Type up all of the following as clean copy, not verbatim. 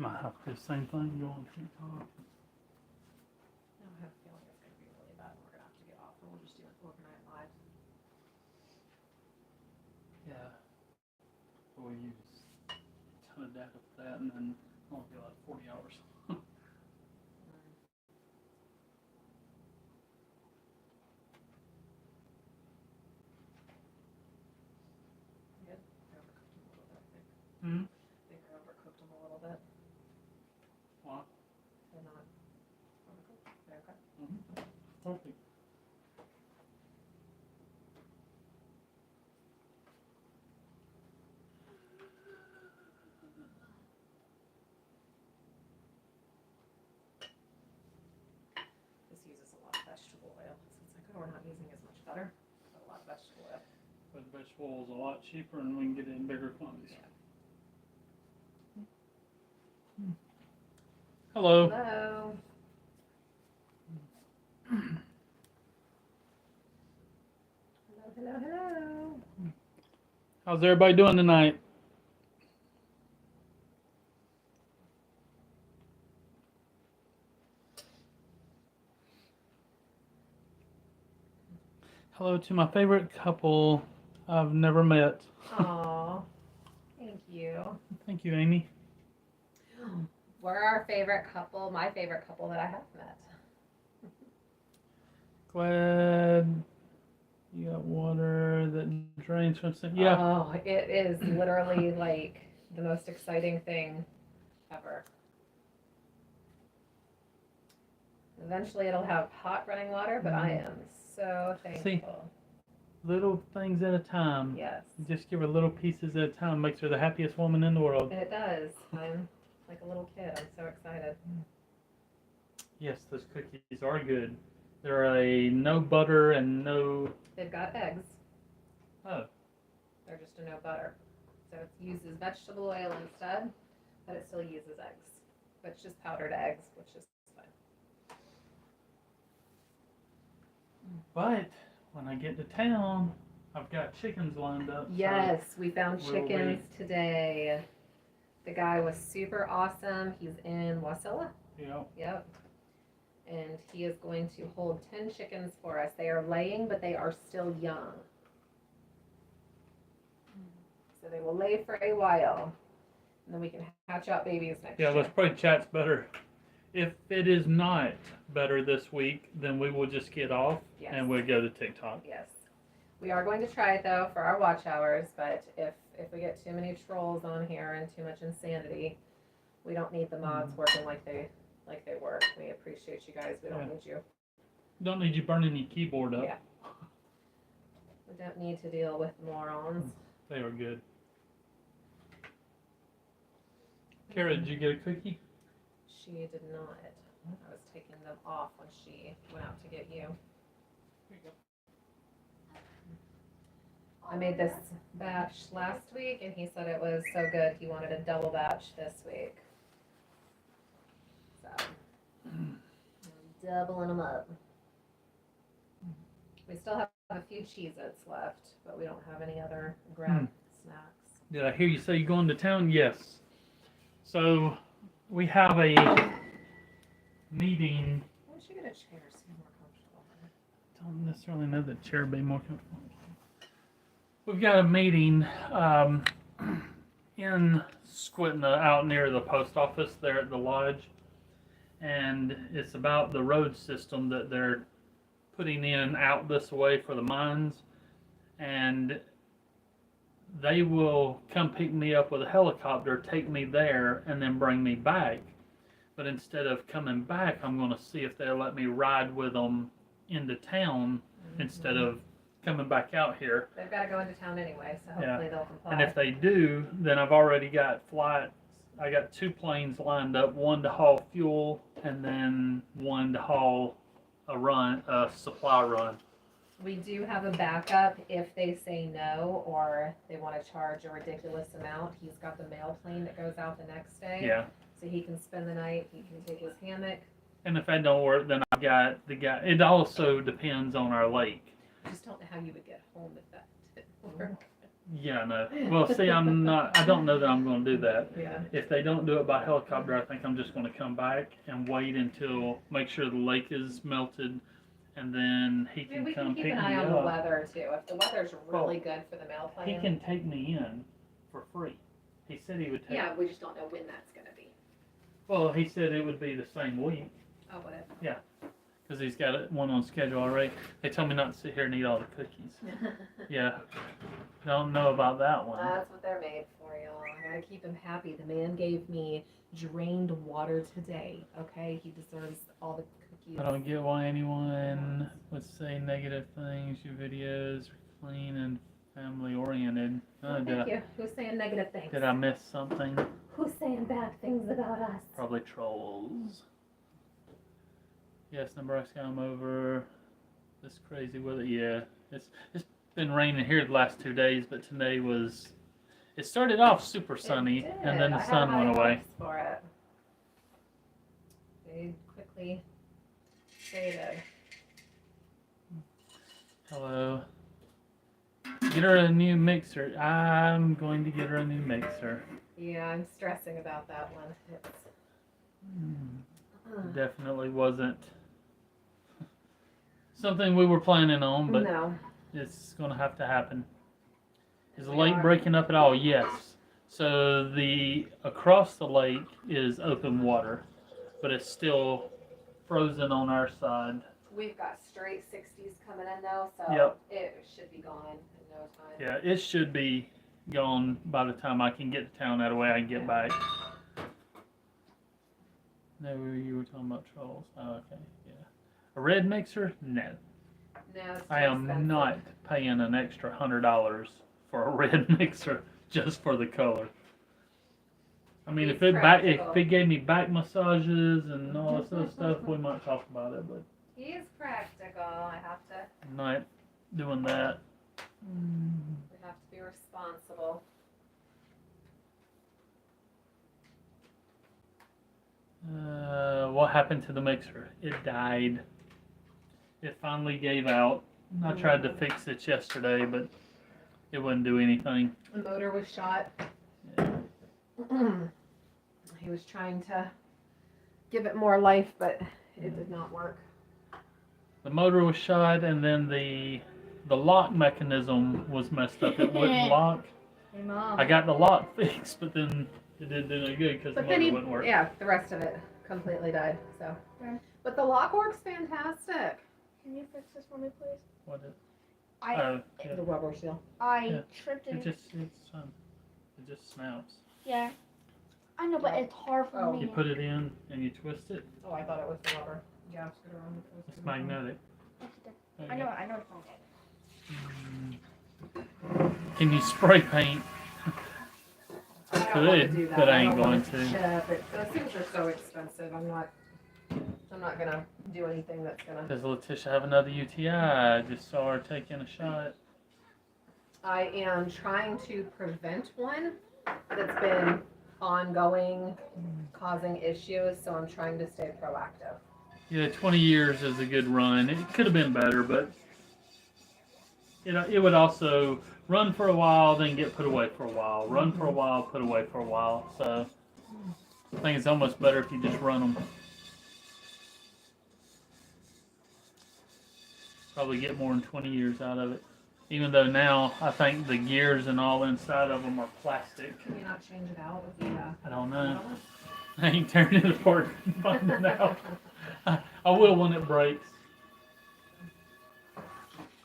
Might have to do the same thing. You on TikTok? I have a feeling it's going to be really bad and we're going to have to get off and we'll just do an overnight live. Yeah. We'll use a ton of data for that, and then only be like 40 hours. Good. I overcooked them a little bit, I think. Hmm. I think I overcooked them a little bit. What? They're not overcooked. They're okay. Perfect. This uses a lot of vegetable oil. So it's like, oh, we're not using as much butter, but a lot of vegetable oil. But vegetable oil is a lot cheaper, and we can get it in bigger quantities. Yeah. Hello. Hello. Hello, hello, hello. How's everybody doing tonight? Hello to my favorite couple I've never met. Aw, thank you. Thank you, Amy. We're our favorite couple, my favorite couple that I have met. Glad you got water that drains from some. Yeah. Oh, it is literally like the most exciting thing ever. Eventually it'll have hot running water, but I am so thankful. Little things at a time. Yes. Just give her little pieces at a time. Makes her the happiest woman in the world. It does. I'm like a little kid. I'm so excited. Yes, those cookies are good. They're a no butter and no. They've got eggs. Oh. They're just a no butter. So it uses vegetable oil instead, but it still uses eggs. But it's just powdered eggs, which is fine. But when I get to town, I've got chickens lined up. Yes, we found Will chickens today. The guy was super awesome. He's in Wasilla. Yeah. Yep. And he is going to hold 10 chickens for us. They are laying, but they are still young. So they will lay for a while. And then we can hatch out babies next year. Yeah, let's pray chat's better. If it is not better this week, then we will just get off and we'll go to TikTok. Yes. We are going to try it though for our watch hours, but if we get too many trolls on here and too much insanity, we don't need the mods working like they work. We appreciate you guys. We don't need you. Don't need you burning your keyboard up. Yeah. We don't need to deal with morons. They are good. Kara, did you get a cookie? She did not. I was taking them off when she went out to get you. Here you go. I made this batch last week and he said it was so good he wanted a double batch this week. So, I'm doubling them up. We still have a few Cheez-Its left, but we don't have any other grab snacks. Did I hear you say you're going to town? Yes. So, we have a meeting. Why don't you get a chair so you're more comfortable? Don't necessarily know that chair would be more comfortable. We've got a meeting in Squitna out near the post office there at the lodge. And it's about the road system that they're putting in out this way for the mines. And they will come pick me up with a helicopter, take me there, and then bring me back. But instead of coming back, I'm going to see if they'll let me ride with them into town instead of coming back out here. They've got to go into town anyway, so hopefully they'll comply. And if they do, then I've already got flights. I got 2 planes lined up, one to haul fuel and then one to haul a supply run. We do have a backup if they say no or they want to charge a ridiculous amount. He's got the mail plane that goes out the next day. Yeah. So he can spend the night, he can take his hammock. And if that don't work, then I've got the guy. It also depends on our lake. I just don't know how you would get home if that didn't work. Yeah, no. Well, see, I don't know that I'm going to do that. Yeah. If they don't do it by helicopter, I think I'm just going to come back and wait until, make sure the lake is melted, and then he I mean, can we come can keep pick an me eye on the up. weather too. If the weather's really good for the mail He plane. can take me in for free. He said he would take. Yeah, we just don't know when that's gonna be. Well, he said it would be the same week. Oh, whatever. Yeah. Because he's got one on schedule already. They told me not to sit here and eat all the cookies. Yeah. Don't know about that one. That's what they're made for, y'all. I gotta keep him happy. The man gave me drained water today. Okay, he deserves all the cookies. I don't get why anyone would say negative things. Your videos are clean and family oriented. Well, thank you. Who's saying negative things? Did I miss something? Who's saying bad things about us? Probably trolls. Yes, Nebraska, I'm over this crazy weather. Yeah, it's been raining here the last 2 days, but today it started off super sunny, and then the sun went away. For it. They quickly faded. Hello. Get her a new mixer. I'm going to get her a new mixer. Yeah, I'm stressing about that one. It's Definitely wasn't something we were planning on, but no. it's going to have to happen. Is the lake breaking up at all? Yes. So across the lake is open water, but it's still frozen on our side. We've got straight 60s coming in though, so Yep. it should be gone in no time. Yeah, it should be gone by the time I can get to town. That way I can get back. No, you were talking about trolls. Oh, okay, yeah. A red mixer? No. No, it's too I am expensive. not paying an extra $100 for a red mixer just for the color. I mean, if it gave me back massages and all this other stuff, we might talk about it, but He's practical. I have to. I'm not doing that. We have to be responsible. What happened to the mixer? It died. It finally gave out. I tried to fix it yesterday, but it wouldn't do anything. The motor was shot. Yeah. He was trying to give it more life, but it did not work. The motor was shot, and then the lock mechanism was messed up. It wouldn't lock. Hey, Mom. I got the lock fixed, but then it didn't do no good because the motor wouldn't work. Yeah, the rest of it completely died. So, but the lock works fantastic. Can you fix this for me, please? What is? I Yeah. The rubber seal. I tripped It and just snaps. yeah. I know, but it's hard for Oh. me. You put it in and you twist it. Oh, I thought it was the rubber. Yeah, screw around. It's magnetic. I know, it's wrong. Can you spray paint? I don't want to Could, do that. but I ain't don't want going to. Ship it. Those things are so expensive. I'm not gonna do anything that's gonna. Does Letitia have another UTI? I just saw her taking a shot. I am trying to prevent one that's been ongoing, causing issues. So I'm trying to stay proactive. Yeah, 20 years is a good run. It could have been better, but it would also run for a while, then get put away for a while. Run for a while, put away for a while. So I think it's almost better if you just run them. Probably get more than 20 years out of it. Even though now I think the gears and all inside of them are plastic. Can you not change it out with the? I don't know. I ain't turning it apart and finding out. I will when it breaks.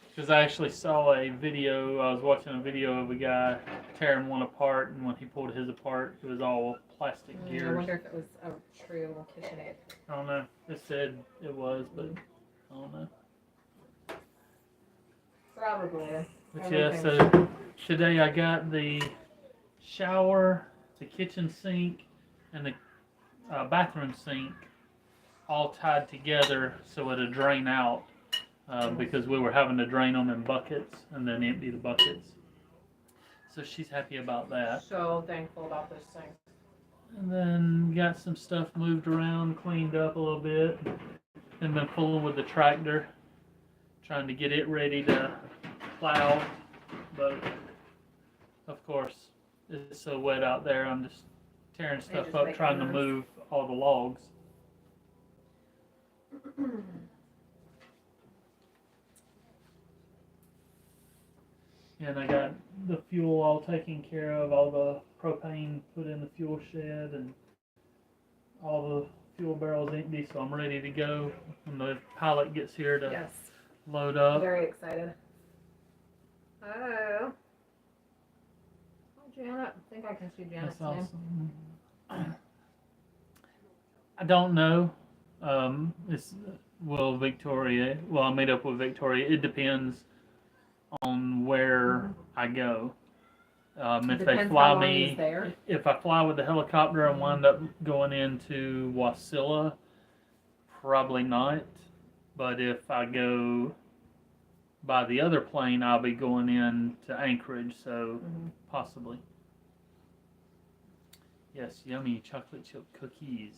Because I actually saw a video, I was watching a video of a guy tearing one apart, and when he pulled his apart, it was all plastic I gears. wonder if it was a true KitchenAid. I don't know. It said it was, but I don't know. Probably. But yeah, so today I got the shower, the kitchen sink, and the bathroom sink all tied together so it'd drain out because we were having to drain them in buckets and then empty the buckets. So she's happy about that. So thankful about this thing. And then got some stuff moved around, cleaned up a little bit, and been fooling with the tractor, trying to get it ready to plow. But course, it's so wet out there. I'm just tearing stuff just up, make trying to a mess. move all the logs. And I got the fuel all taken care of, all the propane put in the fuel shed, and all the fuel barrels empty, so I'm ready to go when the pilot gets here to Yes. load up. Very excited. Oh. Oh, Janet. I think I can see Janet's That's name. awesome. I don't know. Victoria? Well, I made up with Victoria. It depends on where I go. If they Depends fly how long me, he's there. if I fly with the helicopter and wind up going into Wasilla, probably not. But if I go by the other plane, I'll be going in to Anchorage, so possibly. Yes, yummy chocolate chip cookies.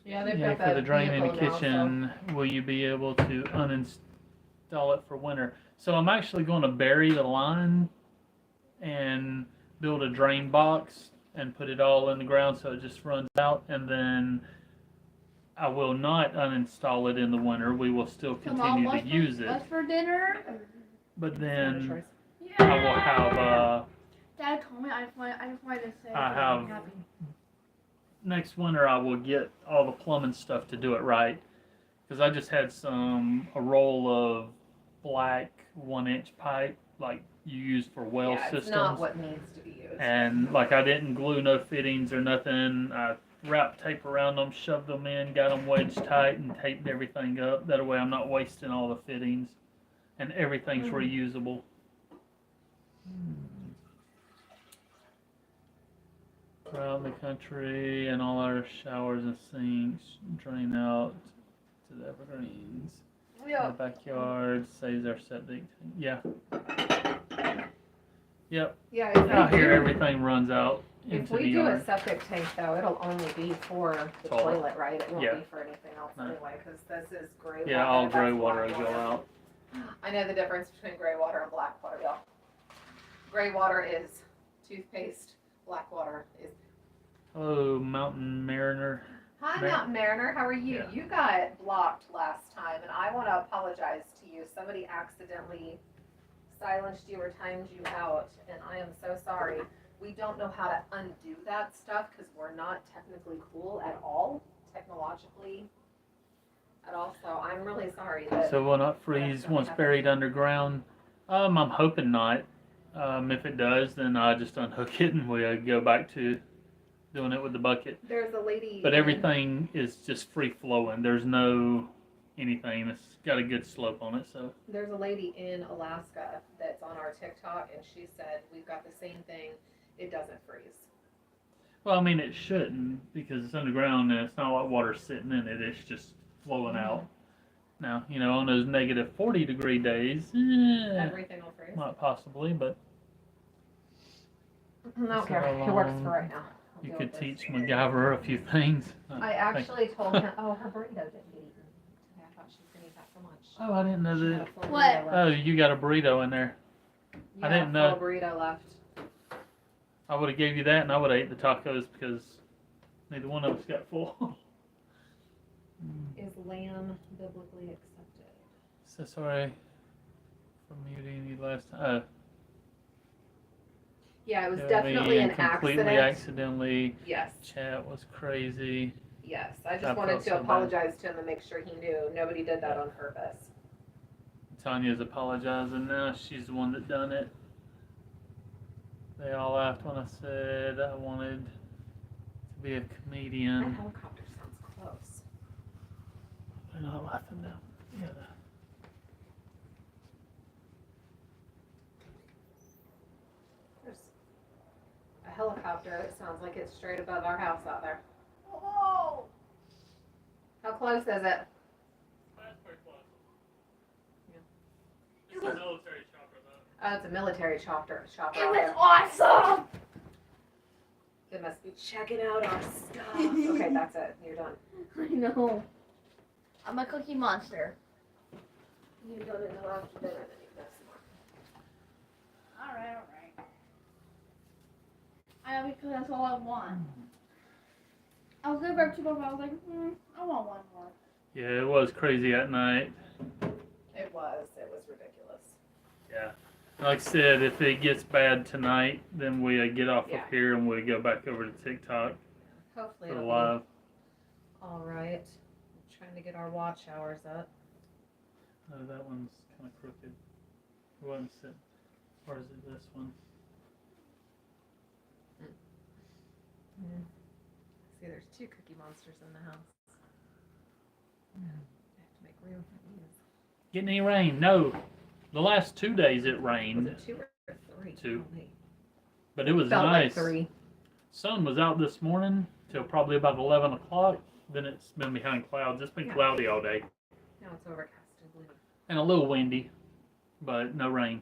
Yeah, they've Yeah, got for that the drain in the vehicle now, kitchen, will you be able to uninstall it for winter? So I'm actually going to bury the line and build a drain box and put it all in the ground so it just runs out, and then I will not uninstall it in the winter. We will still continue to use it, What's for dinner? but then Yeah. I will have Dad told me I just wanted to say I that have- I'm happy. next winter I will get all the plumbing stuff to do it right, because I just had a roll of black 1-inch pipe like you use for well yeah, systems, it's not what needs to be used. and like I didn't glue no fittings or nothing. I wrapped tape around them, shoved them in, got them wedged tight, and taped everything up. That way I'm not wasting all the fittings, and everything's reusable. Throughout the country, and all our showers and sinks drain out to the evergreens. Yeah. The backyard saves our septic. Yeah. Yep. Yeah, Out here, everything runs out if into the we do a yard. septic tank though, it'll only be for the Toilet. toilet, right? It won't Yeah. be for anything else No. anyway, because this is gray water. Yeah, all that's gray water black will go out. I know the difference between gray water and black water, y'all. Gray water is toothpaste. Black water is. Hello, Mountain Mariner. Hi, Mountain Mariner. How are you? Yeah. You got blocked last time, and I want to apologize to you. Somebody accidentally silenced you or timed you out, and I am so sorry. We don't know how to undo that stuff because we're not technically cool at all, technologically at all. So I'm really sorry that. So will not freeze once buried underground? I'm hoping not. If it does, then I just unhook it and we go back to doing it with the bucket. There's a lady. But everything is just free flowing. There's no anything. It's got a good slope on it. So There's a lady in Alaska that's on our TikTok, and she said we've got the same thing. It doesn't freeze. well, I mean it shouldn't because it's underground and it's not like water's sitting in it. It's just flowing out. Now on those negative 40-degree days, Everything will freeze. not possibly, but I don't care. So, It works for right now. I'll you deal could with this. teach MacGyver a few things. I actually told him, oh, her burrito didn't get eaten today. I thought she was going to eat that for lunch. Oh, I didn't know She had that. a full What? burrito left. Oh, you got a burrito in there. I didn't know. Full burrito left. I would have gave you that, and I would have ate the tacos because neither one of us got full. Is lamb biblically accepted? So sorry for muting you last time. Yeah, it was definitely an completely accident. accidentally. Yes, Chat was crazy. yes. I I just wanted felt to so bad. apologize to him and make sure he knew. Nobody did that on purpose. Tanya's apologizing now. She's the one that done it. They all laughed when I said I wanted to be a That comedian. helicopter sounds close. They're not laughing now. Yeah. There's a helicopter. It sounds like it's straight above our house out there. Oh, How close is it? That's pretty close. It's a military chopper though. Oh, it's a military chopper. it out was there. awesome. They must be checking out our stuff. Okay, that's it. You're done. I know. I'm a cookie monster. You're done until after dinner, then you can have some more. Alright. I know because that's all I want. I was gonna grab 2 more, but I was like, I want 1 more. Yeah, it was crazy at night. It was ridiculous. Yeah. Like I said, if it gets bad tonight, then we get off Yeah. of here and we go back over to TikTok Hopefully for the it'll live. be all right. I'm trying to get our watch hours up. Oh, that one's kind of crooked. It wasn't sitting. Or is it this one? See, there's 2 Cookie Monsters in the house. I have to make room for these. Getting any rain? No. The last 2 days it Was rained, it 2 or 3? 2. Golly. but it was Felt nice. like 3. Sun was out this morning till probably about 11 o'clock. Then it's been behind clouds. It's been Yeah. cloudy all day Now it's overcast, I believe. and a little windy, but no rain.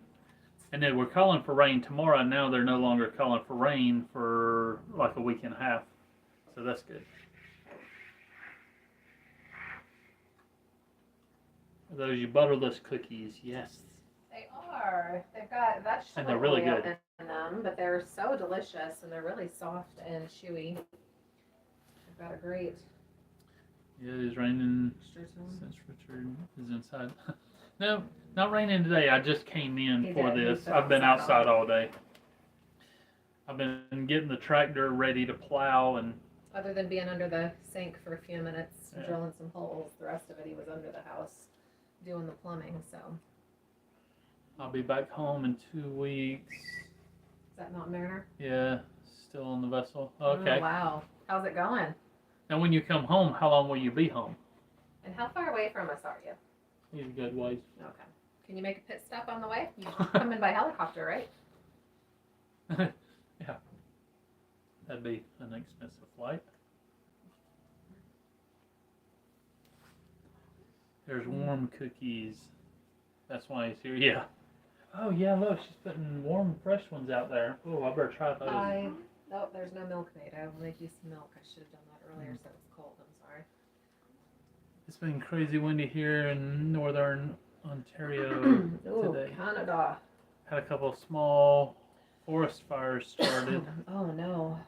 And then we're calling for rain tomorrow. And now they're no longer calling for rain for like a week and a half. So that's good. Are those your butterless cookies? Yes. They are. They've got vegetable And they're really oil good. in them, but they're so delicious and they're really soft and chewy. They've got a great Yeah, it is raining strudel. since Richard is inside. No, not raining today. I just came in He for did. He this. stood I've been outside outside all day. I've been getting the tractor ready to plow and Other than being under the sink for a few minutes, Yeah. drilling some holes, the rest of it he was under the house doing the plumbing. So I'll be back home in 2 weeks. is that Mount Mariner? Yeah, still on the vessel. Oh, Okay. wow. How's it going? Now when you come home, how long will you be home? And how far away from us are you? He's a good ways. Okay. Can you make a pit stop on the way? You come in by helicopter, right? Yeah. That'd be an expensive flight. There's warm cookies. That's why he's here. Yeah. Oh yeah, look, she's putting warm, fresh ones out there. Oh, I better try those. Oh, there's no milk made. I will make you some milk. I should have done that earlier so it's cold. I'm sorry. It's been crazy windy here in northern Ontario Ooh, today. Canada. Had a couple of small forest fires started. Oh no.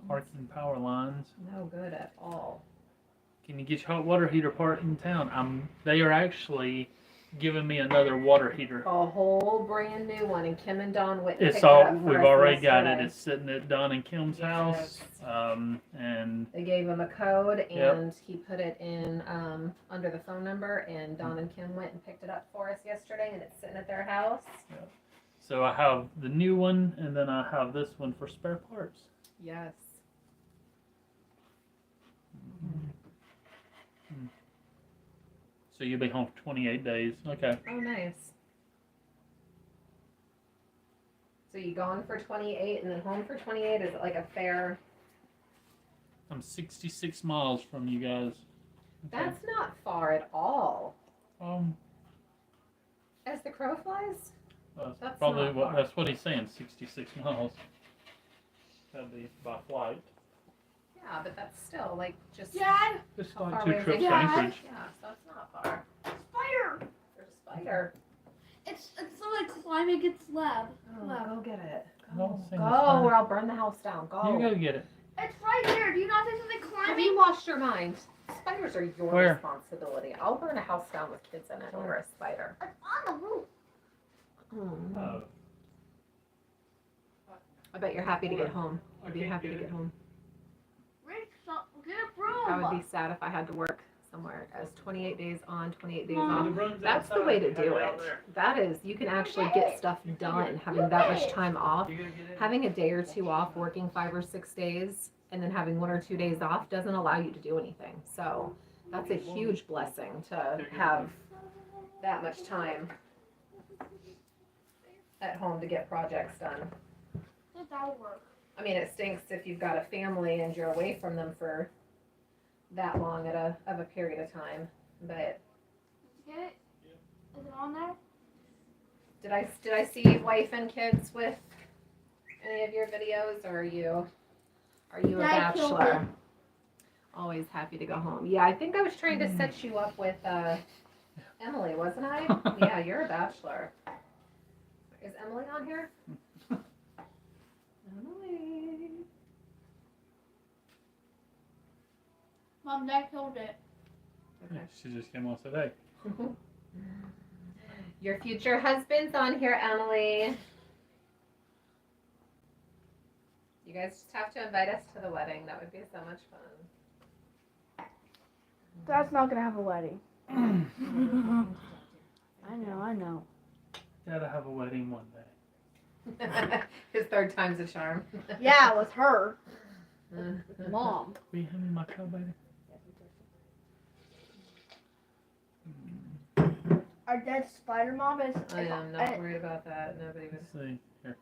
Arcing power lines. No good at all. Can you get your hot water heater part in town? They are actually giving me another water heater. A whole brand new one, and Kim and Don went and It's picked all it up for we've us already got it. yesterday. It's sitting at Don and Kim's house. Yes. And They gave him a code, and Yep. he put it in under the phone number, and Don and Kim went and picked it up for us yesterday, and it's sitting at their house. so I have the new one, and then I have this one for spare parts. Yes. So you'll be home for 28 days. Okay. Oh, nice. So you gone for 28 and then home for 28? Is it like a fair? I'm 66 miles from you guys. Okay. That's not far at all. Um, As the crow flies? That's probably not what far. that's what he's saying. 66 miles. That'd be by flight. Yeah, but that's still like just. Dad, Just How like far 2 away is trips it? to Yeah. Anchorage. Yeah, so it's not far. spider. There's a spider. It's so like climbing its lab. Oh, Lab. go get it. No, Go, sing go, the spider. or I'll burn the house down. Go. You go get it. It's right there. Do you not see something Have climbing? you lost your mind? Spiders are your Where? responsibility. I'll burn a house down with kids in it over a spider. It's on the roof. Oh. I bet you're happy to get home. I'd be Okay, happy to get get it. home. Rick, get a broom. I would be sad if I had to work somewhere as 28 days on, 28 days Mom. off. broom's That's the outside. way to Have do it out it. there. That is, you can actually get stuff done having that much time off. You gonna get it? Having a day or two off, working 5 or 6 days, and then having 1 or 2 days off doesn't allow you to do anything. So that's a huge blessing to have that much time at home to get projects done. Does that work? I mean, it stinks if you've got a family and you're away from them for that long of a period of time. But Did you get it? Is it on there? did I see wife and kids with any of your videos, or are you a Yeah, I killed bachelor? her. Always happy to go home. Yeah, I think I was trying to set you up with Emily, wasn't I? Yeah, you're a bachelor. Is Emily on here? Emily. Mom, Dad killed it. Yeah, she just came on and said, hey. Your future husband's on here, Emily. You guys just have to invite us to the wedding. That would be so much fun. Dad's not gonna have a wedding. I know. Gotta have a wedding one day. His third time's a charm. Yeah, with her. Mom. Will you hand me my cup, baby? Our dead spider mom is. I am not worried about that. Nobody would. Let's see. Here.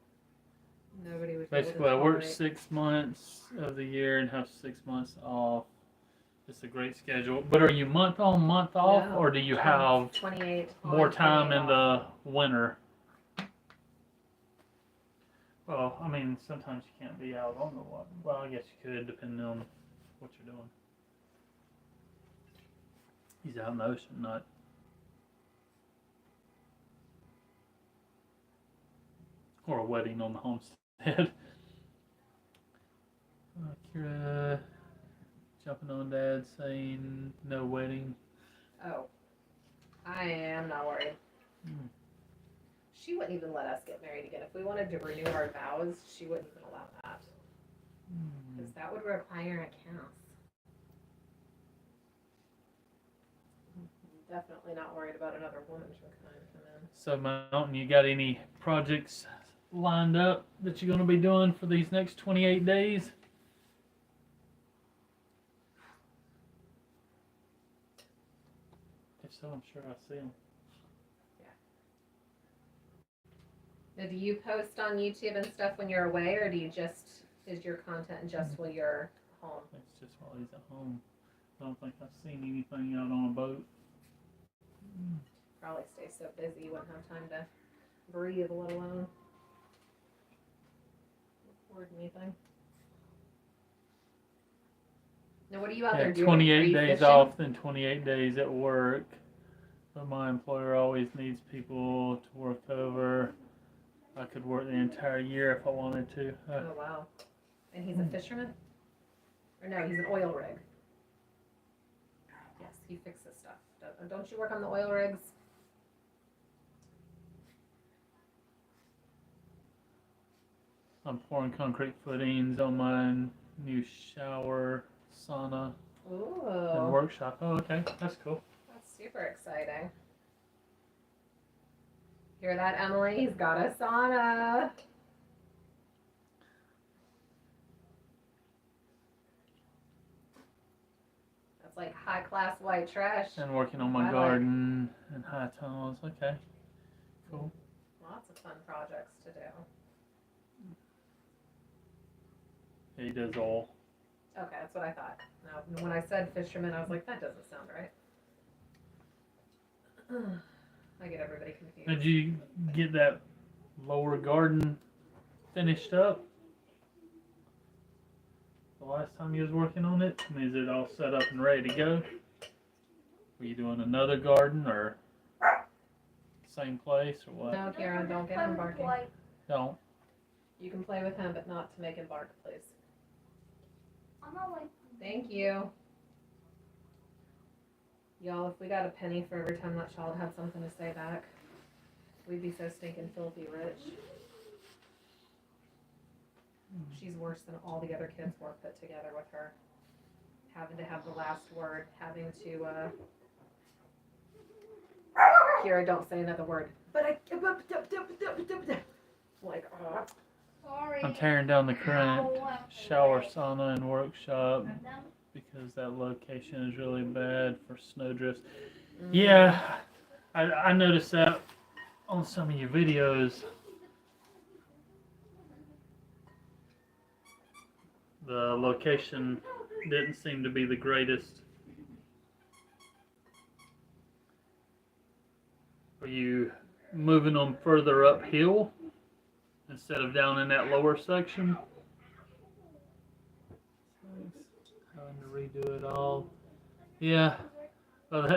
Nobody would. Basically, I work 6 months of the year and have 6 months off. It's a great schedule. But are you month on, month off, No. or do you have 28 more on, time 28 in off. the winter? Well, I mean, sometimes you can't be out on the water. Well, I guess you could, depending on what you're doing. He's out in the ocean, not. Or a wedding on the homestead. Kira jumping on Dad saying no wedding. Oh, I am not worried. Hmm. She wouldn't even let us get married again. If we wanted to renew our vows, she wouldn't even allow that. Because that would require accounts. Definitely not worried about another woman trying to come in. So, Mountain, you got any projects lined up that you're going to be doing for these next 28 days? If so, I'm sure I'll see them. Now, do you post on YouTube and stuff when you're away, or do you just, is your content just when you're home? It's just while he's at home. I don't think I've seen anything out on a boat. Probably stay so busy you wouldn't have time to breathe, let alone record anything. Now, what are you out there Yeah, doing? 28 Are you days fishing? off, then 28 days at work. But my employer always needs people to work over. I could work the entire year if I wanted to. Oh, wow. And he's a fisherman? Or no, he's an oil rig. Yes, he fixes stuff. Don't you work on the oil rigs? I'm pouring concrete footings on my new shower, sauna, and Ooh, workshop. Oh, okay. That's cool. that's super exciting. Hear that, Emily? He's got a sauna. That's like high-class white trash. And working on my I like- garden and high tunnels. Okay. Cool. Lots of fun projects to do. He does all. Okay, that's what I thought. Now, when I said fisherman, I was like, that doesn't sound right. I get everybody confused. Did you get that lower garden finished up? The last time you was working on it? I mean, is it all set up and ready to go? Were you doing another garden or same place or what? No, Karen, don't get him barking. Don't. You can play with him, but not to make him bark, please. I'm not like. Thank you. Y'all, if we got a penny for every time that child had something to say back, we'd be so stinking filthy rich. She's worse than all the other kids were put together with her. Having to have the last word, having to, Kira, don't say another word. But I, like, Sorry. I'm tearing down the current Ow. shower, sauna, and workshop because that location is really bad for snow drifts. Yeah, I noticed that on some of your videos. The location didn't seem to be the greatest. Are you moving them further uphill instead of down in that lower section? Having to redo it all. Yeah. Oh,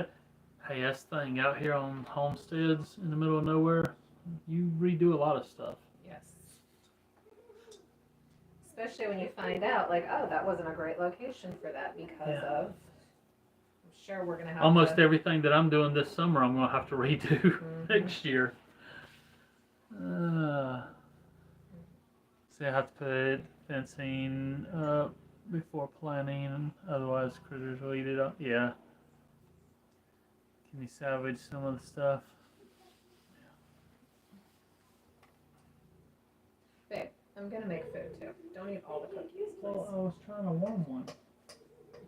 hey, that's the thing out here on homesteads in the middle of nowhere. You redo a lot of stuff. Yes. Especially when you find out, like, oh, that wasn't a great location for that because of. I'm sure we're gonna have Almost everything that I'm doing this summer, I'm gonna have to redo next year. See, I have to put fencing up before planting, otherwise critters will eat it up. Yeah. Can you salvage some of the stuff? Babe, I'm gonna make food too. Don't eat all the cookies, please. Well, I was trying to warm one.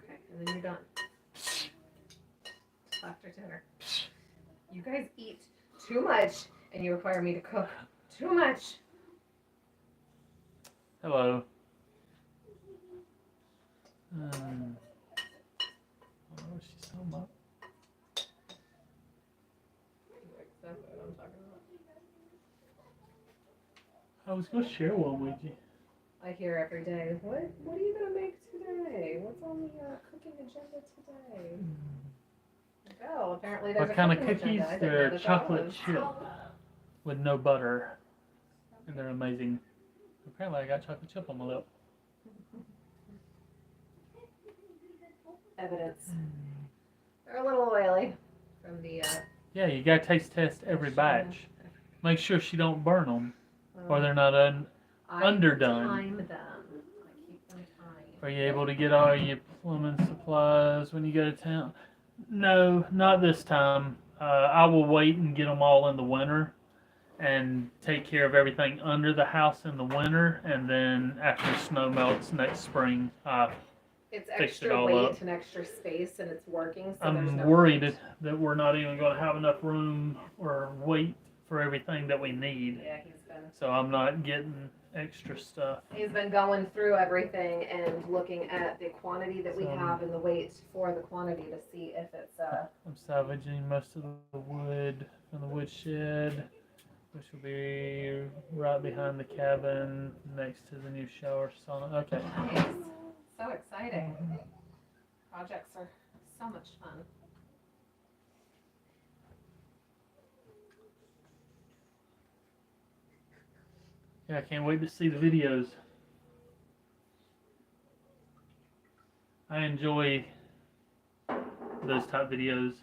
Okay, and then you're done. After dinner. You guys eat too much and you require me to cook too much. Hello. Oh, she's talking about. Exactly what I'm talking about. I was gonna share one with you. I hear every day, what are you gonna make today? What's on the cooking agenda today? Oh, apparently there's What a kind of cooking cookies? agenda. I didn't know They're that chocolate was. chip with no butter, and they're amazing. Apparently, I got chocolate chip on my lip. Evidence. They're a little oily from the. Yeah, you gotta taste test every batch. Make sure she don't burn them, or they're not underdone. I time them. I keep them timed. Are you able to get all your plumbing supplies when you go to town? No, not this time. I will wait and get them all in the winter and take care of everything under the house in the winter, and then after snow melts next spring, It's fix it extra all weight up. and extra space, and it's working. So there's I'm no worried point. that we're not even going to have enough room or weight for everything that we need. Yeah, So I'm not getting extra stuff. he's been going through everything and looking at the quantity that we have and the weight for the quantity to see if it's I'm salvaging most of the wood from the woodshed, which will be right behind the cabin next to the new shower sauna. Okay. nice. So exciting. Projects are so much fun. Yeah, I can't wait to see the videos. I enjoy those type videos,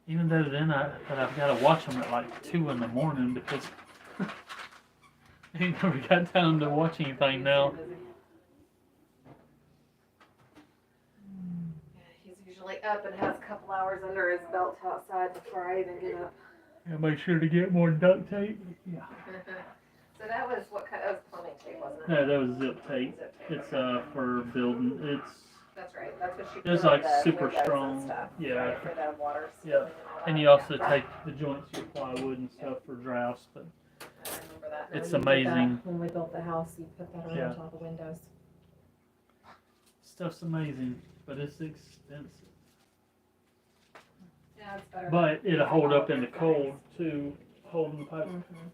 even though then I've got to watch them at like 2 in the morning because I ain't never got time to watch anything now. He's usually up and has a couple hours under his belt outside before I even get up. Yeah, make sure to get more duct tape. Yeah. So that was what kind of plumbing tape, wasn't it? No, that was zip tape. Zip tape. It's for building. That's right. That's what she. It's put on like the super windows and strong. stuff, Yeah. right, for the water. Yeah. sealing all And that. you also Yeah. take the joints, your plywood and stuff for drafts. But I remember that. It's When we did that- amazing. When we built the house, you put that around Yeah. all the windows. stuff's amazing, but it's expensive. Yeah, it's better. But it'll hold up in the cold too, holding the pipe. Mm-hmm.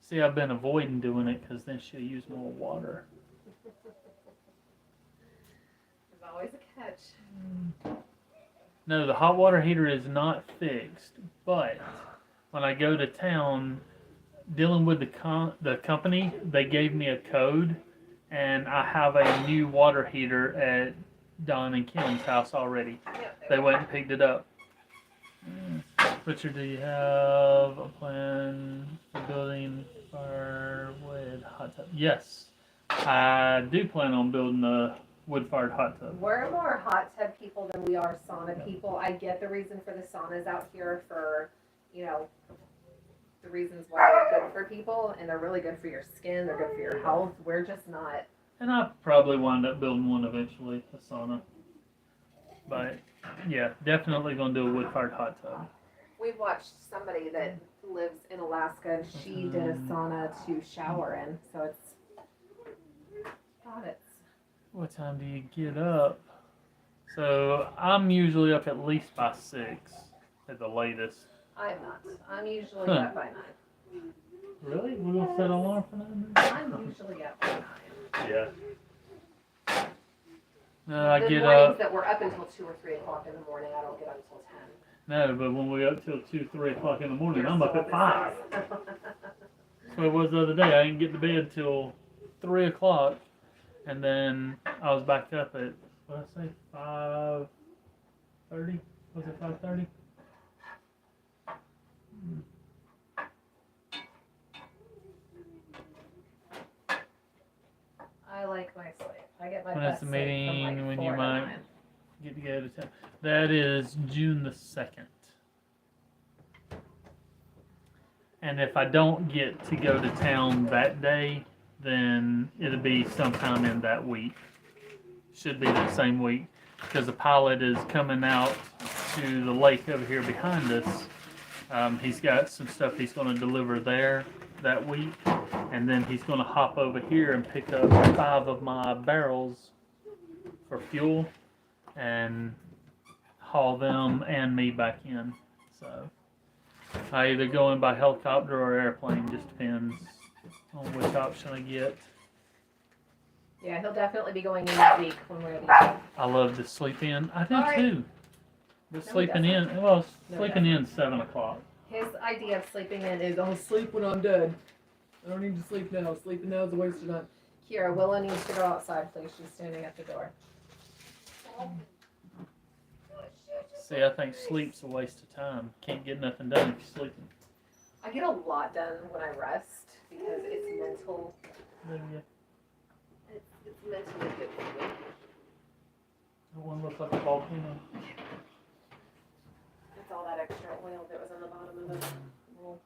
See, I've been avoiding doing it because then she'll use more water. There's always a catch. No, the hot water heater is not fixed, but when I go to town, dealing with the company, they gave me a code, and I have a new water heater at Don and Kim's house already. Yep, They went and picked it up. Richard, do you have a plan for building firewood hot tub? Yes, I do plan on building a wood-fired hot tub. We're more hot tub people than we are sauna people. I get the reason for the saunas out here for, the reasons why they're good for people, and they're really good for your skin, they're good for your health. We're just not. And I'll probably wind up building one eventually, a sauna. But yeah, definitely gonna do a wood-fired hot tub. We've watched somebody that lives in Alaska, and she did a sauna to shower in, so it's. What time do you get up? So I'm usually up at least by 6 at the latest. I'm not. I'm usually up by 9. Really? We're gonna set an alarm for 9? I'm usually up by 9. Yeah. I the get mornings up. that we're up until 2 or 3 o'clock in the morning, I don't get up until 10. No, but when we up till 2, 3 o'clock in the morning, You're I'm up still at 5. at That's what it was the other day. I didn't get to bed till 3 o'clock, and then I was back up at, what did I say, 5:30? Was it 5:30? I like my sleep. I get my When best is the sleep meeting, from like when 4 you to might 9. get to go to town? That is June the 2nd. And if I don't get to go to town that day, then it'll be sometime in that week. Should be the same week, because the pilot is coming out to the lake over here behind us. He's got some stuff he's going to deliver there that week, and then he's going to hop over here and pick up 5 of my barrels for fuel and haul them and me back in. So I either go in by helicopter or airplane, just depends on which option I get. Yeah, he'll definitely be going in that week when we're leaving. I love to sleep in. I do Alright. too. But he sleeping doesn't. in, well, No, he sleeping in 7 o'clock. His idea of sleeping in is, I'll sleep when I'm dead. I don't need to sleep now. Sleeping now is a waste of time. Kira, Willow needs to go outside, please. She's standing at the door. See, I think sleep's a waste of time. Can't get nothing done if you're sleeping. I get a lot done when I rest because it's mental. Yeah. It's mentally good for me. That one looks like a volcano. It's all that extra oil that was on the bottom of it. Well,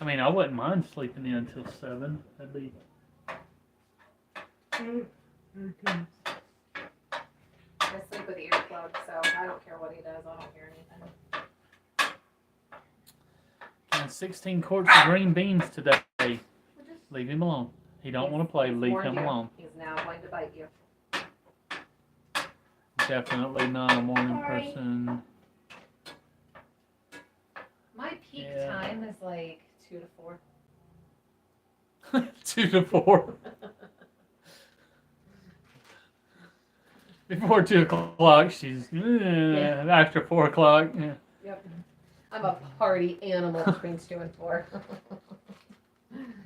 I mean, I wouldn't mind sleeping in until 7. That'd be. I sleep with earplugs, so I don't care what he does. I don't hear anything. And 16 quarts of green beans today. Leave him alone. He don't want to play. He's Leave warned him you. alone. He's now going to bite you. Definitely not a morning Sorry. person. My peak Yeah. time is like 2 to 4. 2 to 4. Before 2 o'clock, she's after 4 o'clock. Yeah. Yep. I'm a party animal between 2 and 4.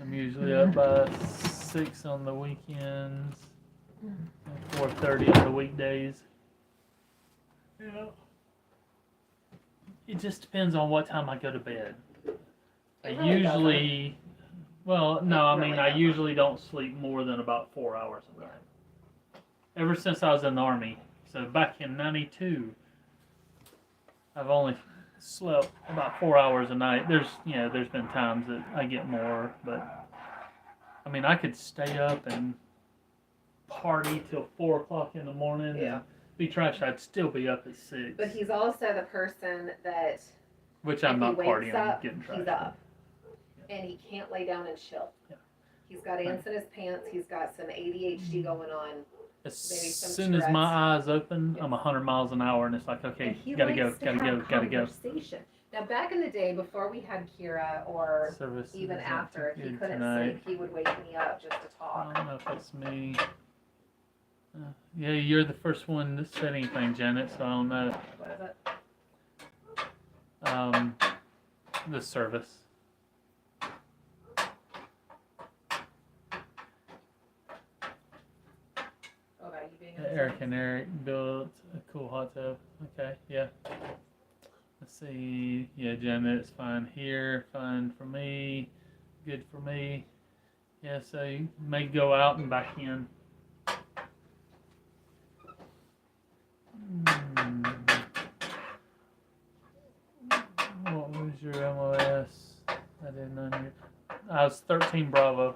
I'm usually up by 6 on the weekends, and 4:30 on the weekdays. Yeah. It just depends on what time I go to bed. I It really usually, well, no, I mean, really I doesn't. usually don't sleep more than about 4 hours a night. Ever since I was in the Army, so back in '92, I've only slept about 4 hours a night. There's been times that I get more, but I mean, I could stay up and party till 4 o'clock in the morning Yeah. and be trashed. I'd still be up at 6. But he's also the person that Which I'm if not he wakes partying, I'm up, getting trashed. he's up. And he can't lay down and chill. Yeah. He's got ants in his pants. He's got some ADHD going on. As maybe some soon as my eyes open, Yeah. I'm 100 miles an hour, and it's like, And okay, he gotta likes go, to gotta have go, gotta go. conversation. Now, back in the day, before we had Kira, or Service even isn't after, if too he good couldn't tonight. sleep, he would wake me up just to I talk. don't know if it's me. Yeah, you're the first one that said anything, Janet, so I don't know. What is it? The service. Oh, about you being in the Eric service? and Eric built a cool hot tub. Okay, yeah. Let's see. Yeah, Janet, it's fine here. Fine for me. Good for me. Yeah, so you may go out and back in. What was your MOS? I didn't know. I was 13 Bravo.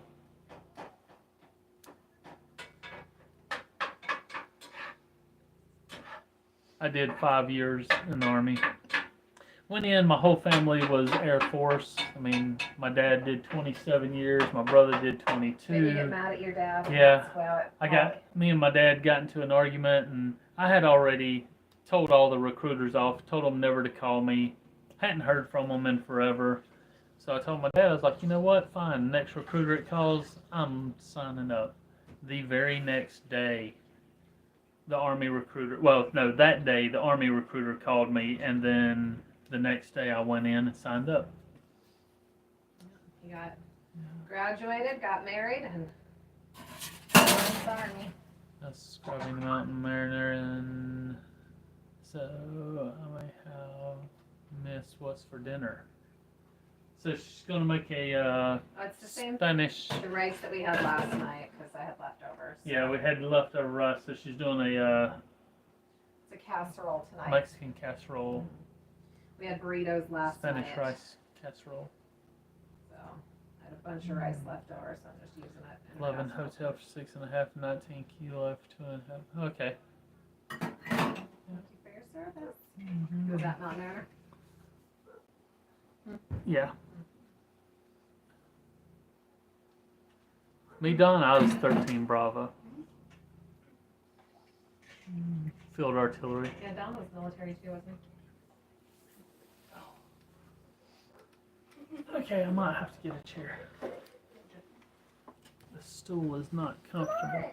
I did 5 years in the Army. Went in, my whole family was Air Force. I mean, my dad did 27 years, my brother did 22. Maybe you get mad at your dad. and Yeah. that's why Me and my dad got into an argument, and I had already told all the recruiters off, told them never to call me. Hadn't heard from them in forever. So I told my dad, I was like, you know what? Fine. Next recruiter it calls, I'm signing up. The very next day, the Army recruiter, well, no, that day, the Army recruiter called me, and then the next day I went in and signed up. You got graduated, got married, and joined the Army. That's Scrubbing the Mountain Mariner, and so I may have missed what's for dinner. So she's gonna make a Oh, it's the same Spanish. the rice that we had last night because I had leftovers. Yeah, we had leftover rice, so she's doing a It's a casserole tonight. Mexican casserole, We had burritos last Spanish night. rice casserole. So I had a bunch of rice left over, so I'm just using it. in a 11 casserole. hotel for 6.5, 19 kilo for 2.5. Okay. Thank you for your service. Was that not matter? Yeah. Me done, I was 13 Bravo. Field artillery. Yeah, Don was military too, wasn't he? Okay, I might have to get a chair. The stool is not comfortable.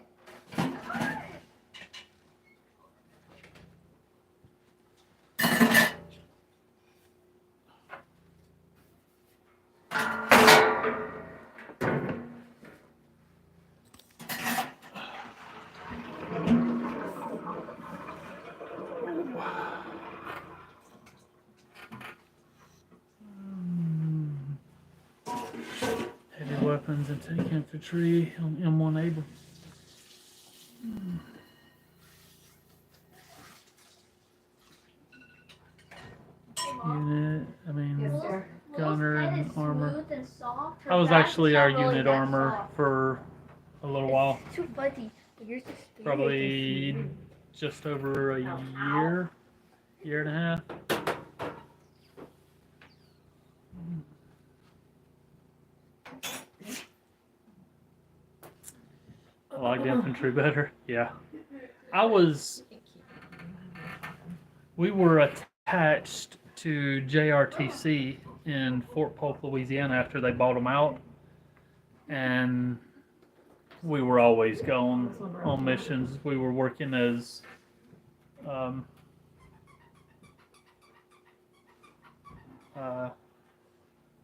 Heavy weapons and tank infantry on M1 Able. Unit, I mean, Yes, sir. gunner and armor. Smooth and soft. Her I was back actually is our not really unit that armor soft. for a little while. It's too fuzzy. Yours is Probably just over a year and a half. I like the infantry better. Yeah. We were attached to JRTC in Fort Polk, Louisiana after they bought them out. And we were always going on missions. We were working as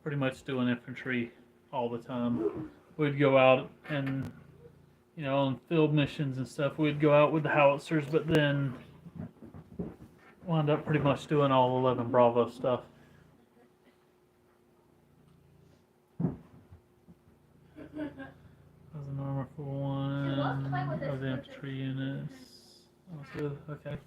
pretty much doing infantry all the time. We'd go out and, on field missions and stuff, we'd go out with the howitzers, but then wound up pretty much doing all 11 Bravo stuff. As an armor for one of the infantry units. Also, okay.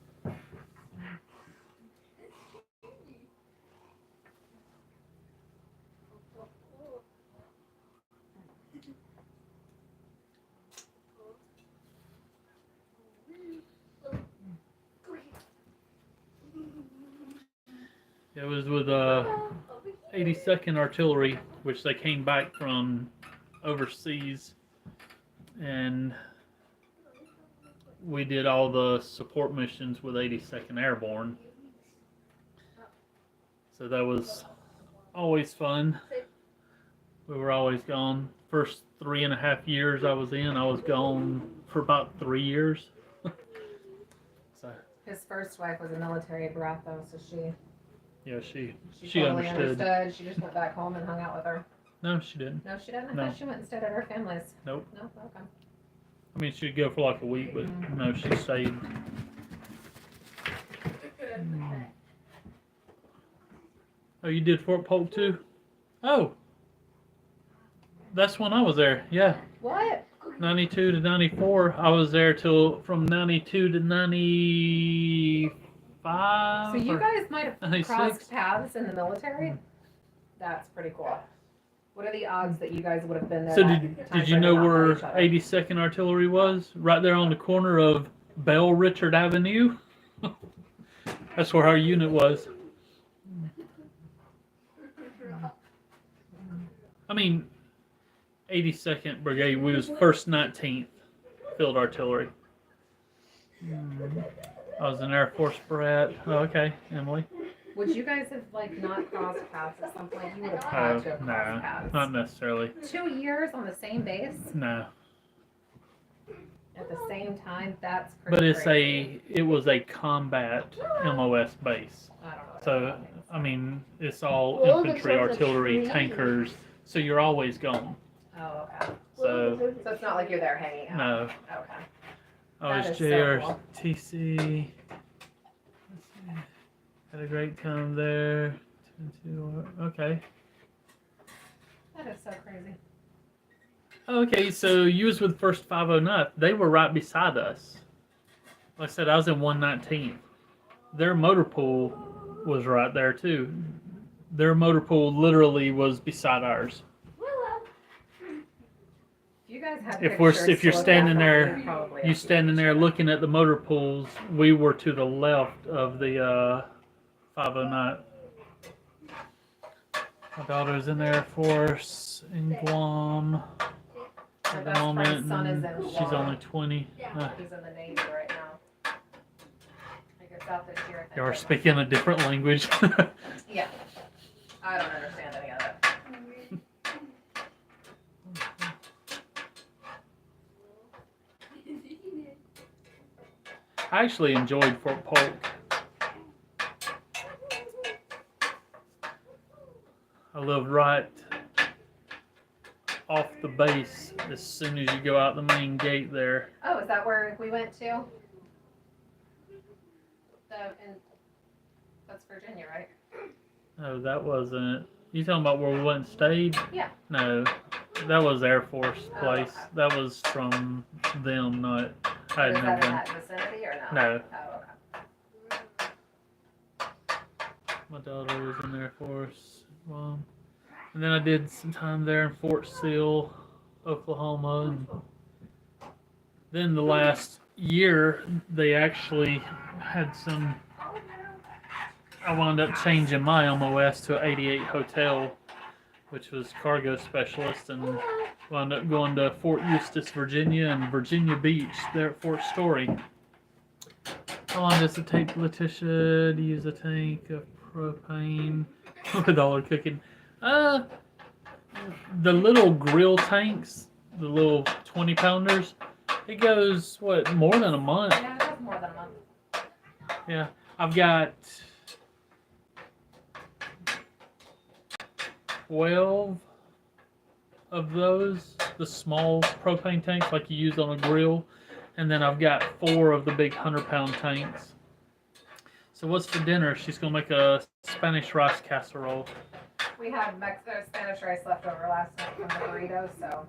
It was with 82nd Artillery, which they came back from overseas, and we did all the support missions with 82nd Airborne. So that was always fun. We were always gone. First 3.5 years I was in, I was gone for about 3 years. So His first wife was a military brat though, so she she totally understood. She just went back home and hung out with her. No, she didn't. No, she didn't. I No. thought she went and stayed at her family's. Nope. No, okay. I mean, she'd go for like a week, but no, she stayed. Oh, you did Fort Polk too? Oh, that's when I was there. Yeah, What? 92 to 94. I was there from 92 to 95. So you or guys might have 96. crossed paths in the military? That's pretty cool. What are the odds that you guys would have been there? So that did time you frame know and not where each other? 82nd Artillery was? Right there on the corner of Bell Richard Avenue. That's where our unit was. I mean, 82nd Brigade, we was 1st 19th Field Artillery. I was an Air Force brat. Oh, okay, Emily. Would you guys have like not crossed paths at some point? You would have Oh, had to have no, crossed paths. not necessarily. 2 years on the same base No, at the same time. That's pretty but it's crazy. it was a combat MOS base. I don't know. What So that means. I mean, it's all Well, infantry, there's a artillery, tree. tankers. So you're always gone. Oh, okay. So So it's not like you're there hanging out. no, Okay. I That was is so cool. JRTC. Let's see. Had a great time there. Okay. That is so crazy. Okay, so you was with First 509th. They were right beside us. Like I said, I was in 119. Their motor pool was right there too. Their motor pool literally was beside ours. If you guys had If pictures you're to look standing at, there, you'd probably you have standing there looking at the motor pools, we were to the left of the 509. My daughter's in the Air Force in Guam My at the best moment. friend's son is and in she's Guam. only 20. He's in the Navy right now. He gets out this year. I think, You are right? speaking a different language. Yeah. I don't understand any of it. I actually enjoyed Fort Polk. I lived right off the base as soon as you go out the main gate there. Oh, is that where we went to? That's Virginia, right? No, that wasn't. You talking about where we went and stayed? Yeah. No, that was Air Force Oh, place. okay. That was from them, not. I Is had that never in been. that vicinity or no? No. Oh, okay. My daughter was in the Air Force. And then I did some time there in Fort Sill, Oklahoma. And then the last year, they actually had some. I wound up changing my MOS to an 88 hotel, which was cargo specialist, and wound up going to Fort Eustis, Virginia, and Virginia Beach there at Fort Story. How long does it take Letitia to use a tank of propane with all her cooking? The little grill tanks, the little 20-pounders, it goes, what, more than a month? Yeah, it was more than a month. Yeah, I've got 12 of those, the small propane tanks like you use on a grill, and then I've got 4 of the big 100-pound tanks. So what's for dinner? She's gonna make a Spanish rice casserole. We had Spanish rice left over last night from the burritos, so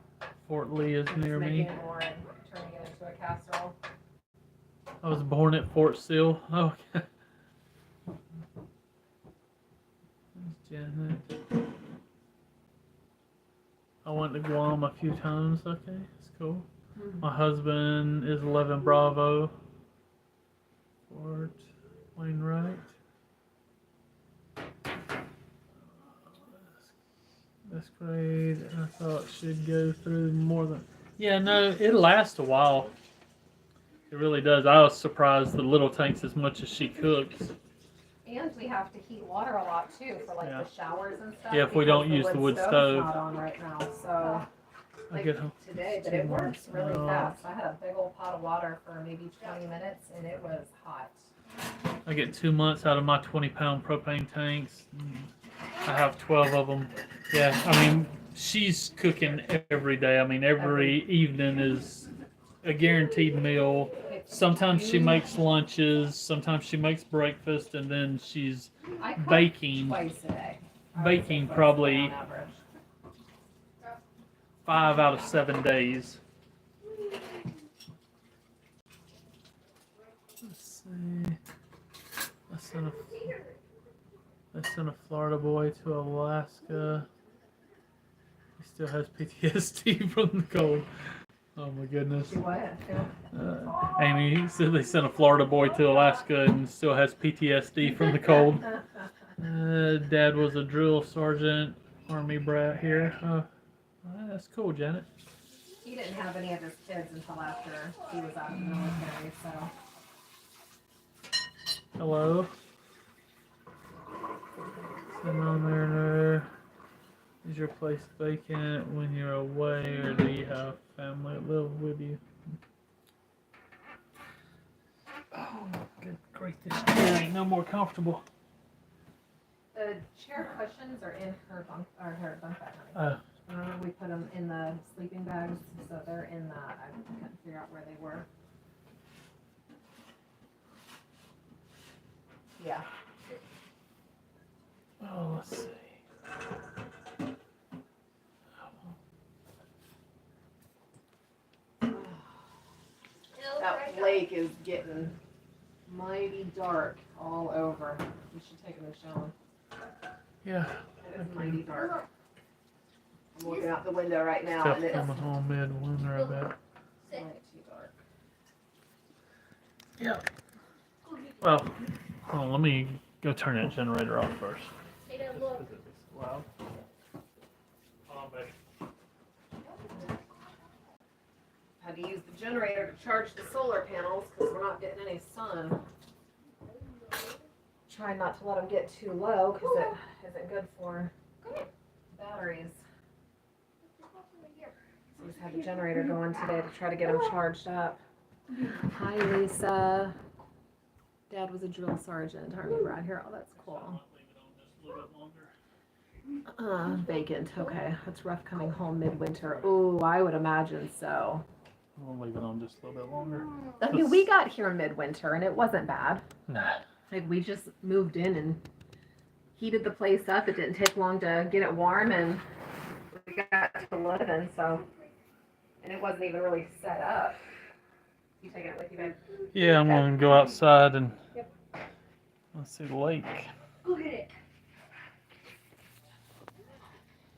Fort Lee is I'm near just me. making more and turning it into a casserole. I was born at Fort Sill. Oh, okay. There's Janet. I went to Guam a few times. Okay, it's cool. My husband is 11 Bravo. Fort Wainwright. That's great. I thought she'd go through more than. Yeah, no, it lasts a while. It really does. I was surprised the little tanks as much as she cooks. And we have to heat water a lot too for like Yeah. the showers and stuff. Yeah, if we because don't use the wood stove's stove. not on right now, so I like get home. today, but it works really fast. I had a big old pot of water for maybe 20 minutes and it was hot. I get 2 months out of my 20-pound propane tanks. I have 12 of them. Yeah, I mean, she's cooking every day. I mean, every evening is a guaranteed meal. It's Sometimes she huge. makes lunches, sometimes she makes breakfast, and then she's I cook baking twice a day. I would say baking twice a day probably on average. 5 out of 7 days. Let's see. I sent a Florida boy to Alaska. He still has PTSD from the cold. Oh my goodness. Do what? Amy said they sent a Florida boy to Alaska and still has PTSD from the cold. Dad was a drill sergeant, Army brat here. That's cool, Janet. He didn't have any of his kids until after he was out of the military, so. Hello. Nothing on there, no. Is your place vacant when you're away, or do you have family that live with you? Oh, good grief, this chair ain't no more comfortable. The chair cushions are in her bunk bed, honey. Remember we put them in the sleeping bags, so they're in that. I couldn't figure out where they were. Yeah. Oh, let's see. That lake is getting mighty dark all over. We should take a new shower. Yeah. It is mighty dark. I'm looking out the window right now, Except and it's from a home midwinter, I bet. way too dark. Yeah. Well, hold on, let me go turn that generator off first. Hey, Dad, look. It's loud. Hold on, baby. Had to use the generator to charge the solar panels because we're not getting any sun. Try not to let them get too low because it isn't good for batteries. So we just had the generator going today to try to get them charged up. Hi, Lisa. Dad was a drill sergeant, aren't you, Brad? Here, oh, that's cool. Vacant. Okay, that's rough coming home midwinter. Oh, I would imagine so. I'll leave it on just a little bit longer. I mean, we got here midwinter and it wasn't bad. Nah. Like, we just moved in and heated the place up. It didn't take long to get it warm, and we got to live in, so. And it wasn't even really set up. You taking it with you, babe? Yeah, I'm gonna go outside and Yep. let's see the lake. Go get it.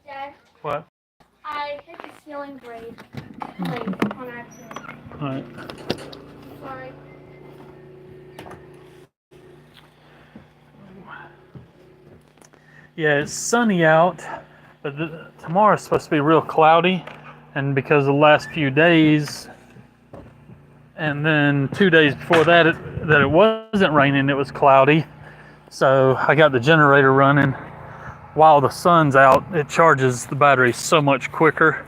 Dad, What? I hit the ceiling blade. Like, on accident. Alright. Sorry. Yeah, it's sunny out, but tomorrow's supposed to be real cloudy, and because of the last few days, and then 2 days before that, it wasn't raining, it was cloudy. So I got the generator running. While the sun's out, it charges the batteries so much quicker.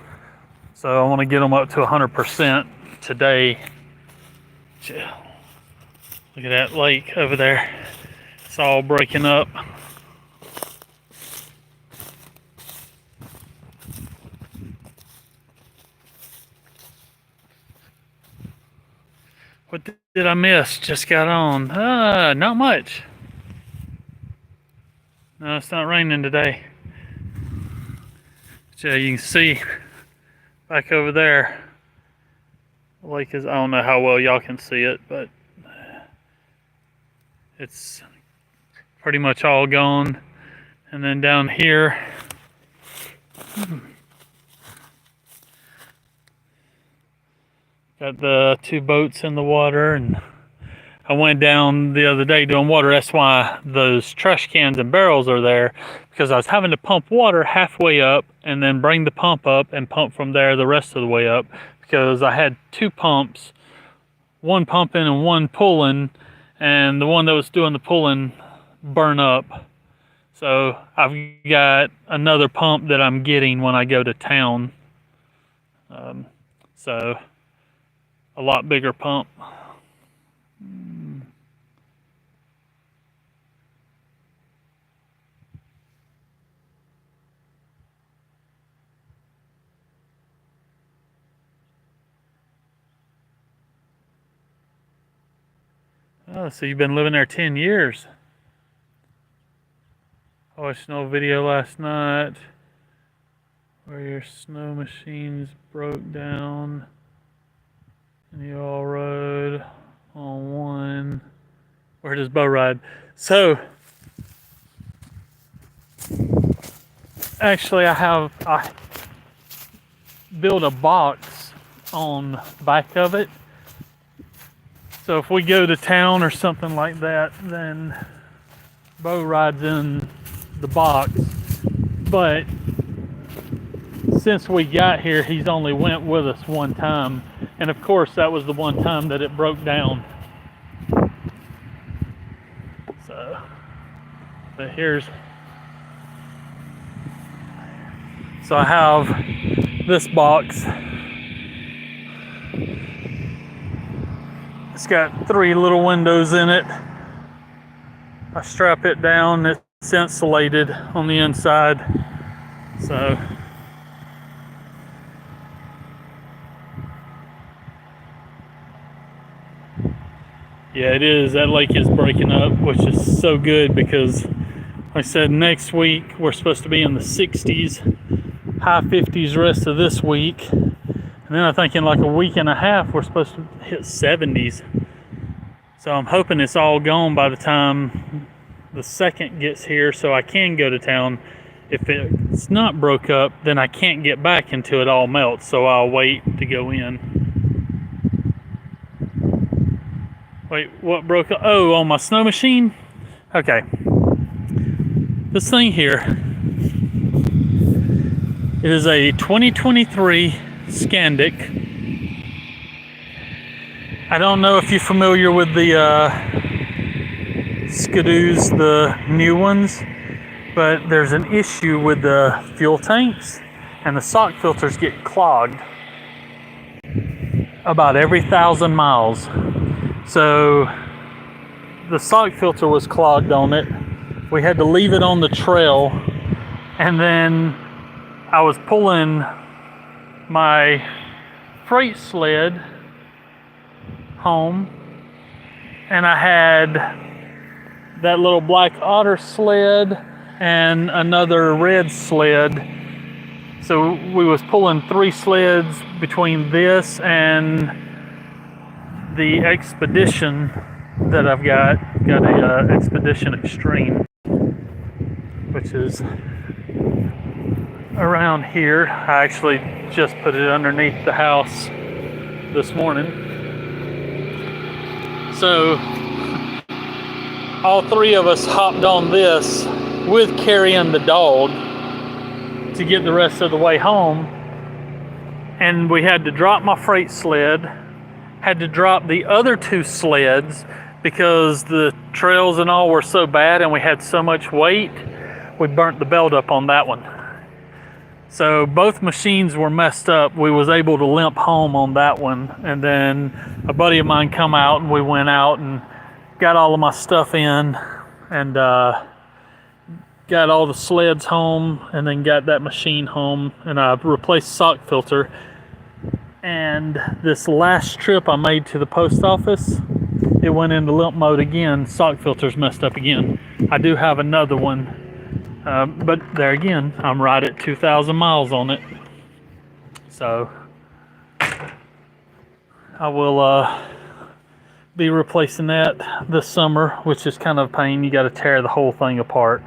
So I want to get them up to 100% today. Look at that lake over there. It's all breaking up. What did I miss? Just got on. Not much. No, it's not raining today. So you can see back over there, the lake is, I don't know how well y'all can see it, but it's pretty much all gone. And then down here, got the 2 boats in the water, and I went down the other day doing water. That's why those trash cans and barrels are there, because I was having to pump water halfway up and then bring the pump up and pump from there the rest of the way up, because I had 2 pumps, one pumping and one pulling, and the one that was doing the pulling burn up. So I've got another pump that I'm getting when I go to town. So a lot bigger pump. Oh, so you've been living there 10 years. I watched an old video last night where your snow machines broke down and you all rode on one. Where does Bo ride? So, actually I built a box on the back of it. So if we go to town or something like that, then Bo rides in the box. But since we got here, he's only went with us one time. And of course, that was the one time that it broke down. So, but here's So I have this box. It's got 3 little windows in it. I strap it down, it's insulated on the inside. So yeah, it is. That lake is breaking up, which is so good because, like I said, next week we're supposed to be in the 60s, high 50s rest of this week. And then I think in like a week and a half we're supposed to hit 70s. So I'm hoping it's all gone by the time the 2nd gets here so I can go to town. If it's not broke up, then I can't get back until it all melts, so I'll wait to go in. Wait, what broke up? Oh, on my snow machine? Okay. This thing here, it is a 2023 Scandic. I don't know if you're familiar with the Skidoos, the new ones, but there's an issue with the fuel tanks and the sock filters get clogged about every 1,000 miles. So the sock filter was clogged on it. We had to leave it on the trail, and then I was pulling my freight sled home, and I had that little black otter sled and another red sled. So we was pulling 3 sleds between this and the Expedition that I've got a Expedition Extreme, which is around here. I actually just put it underneath the house this morning. So all 3 of us hopped on this with carrying the dog to get the rest of the way home, and we had to drop my freight sled, had to drop the other 2 sleds because the trails and all were so bad and we had so much weight, we burnt the belt up on that one. So both machines were messed up. We was able to limp home on that one, and then a buddy of mine come out and we went out and got all of my stuff in and got all the sleds home, and then got that machine home, and I replaced sock filter. And this last trip I made to the post office, it went into limp mode again. Sock filter's messed up again. I do have another one, but there again, I'm right at 2,000 miles on it. So I will be replacing that this summer, which is kind of a pain. You got to tear the whole thing apart.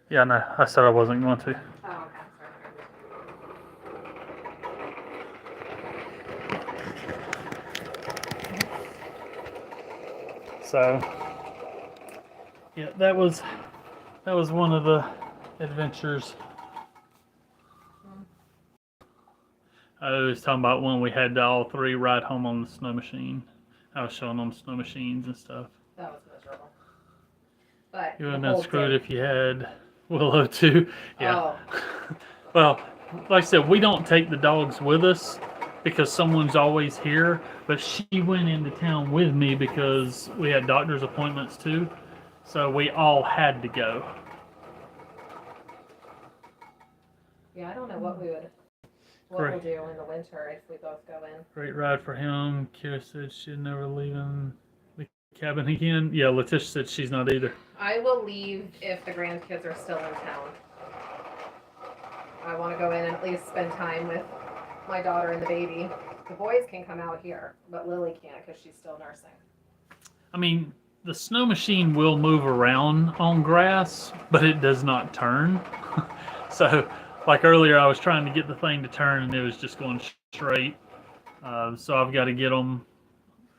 Yeah, no, I said I wasn't going to. Oh, okay. So, yeah, that was one of the adventures. I was talking about when we had all 3 ride home on the snow machine. I was showing them snow machines and stuff. That was miserable. But You wouldn't have screwed if you had Willow too. Yeah. Oh. Well, like I said, we don't take the dogs with us because someone's always here, but she went into town with me because we had doctor's appointments too, so we all had to go. Yeah, I don't know what we'll do in the winter if we both go in. Great ride for him. Kira said she'd never leave in the cabin again. Yeah, Letitia said she's not either. I will leave if the grandkids are still in town. I want to go in and at least spend time with my daughter and the baby. The boys can come out here, but Lily can't because she's still nursing. I mean, the snow machine will move around on grass, but it does not turn. So, like earlier, I was trying to get the thing to turn and it was just going straight. So I've got to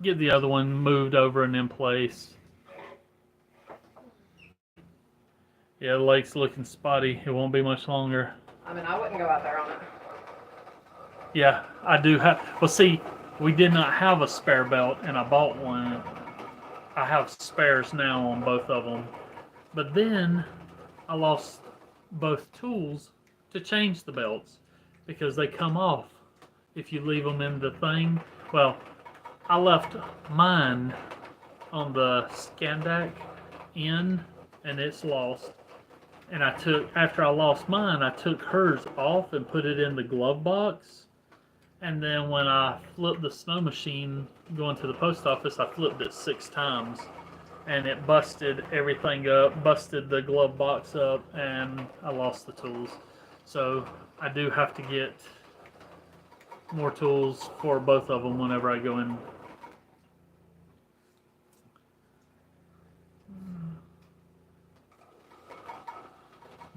get the other one moved over and in place. Yeah, the lake's looking spotty. It won't be much longer. I mean, I wouldn't go out there on it. Yeah, I do have. Well, see, we did not have a spare belt, and I bought one. I have spares now on both of them. But then I lost both tools to change the belts because they come off if you leave them in the thing. Well, I left mine on the Scandac in, and it's lost. And after I lost mine, I took hers off and put it in the glove box. And then when I flipped the snow machine going to the post office, I flipped it 6 times. And it busted everything up, busted the glove box up, and I lost the tools. So I do have to get more tools for both of them whenever I go in.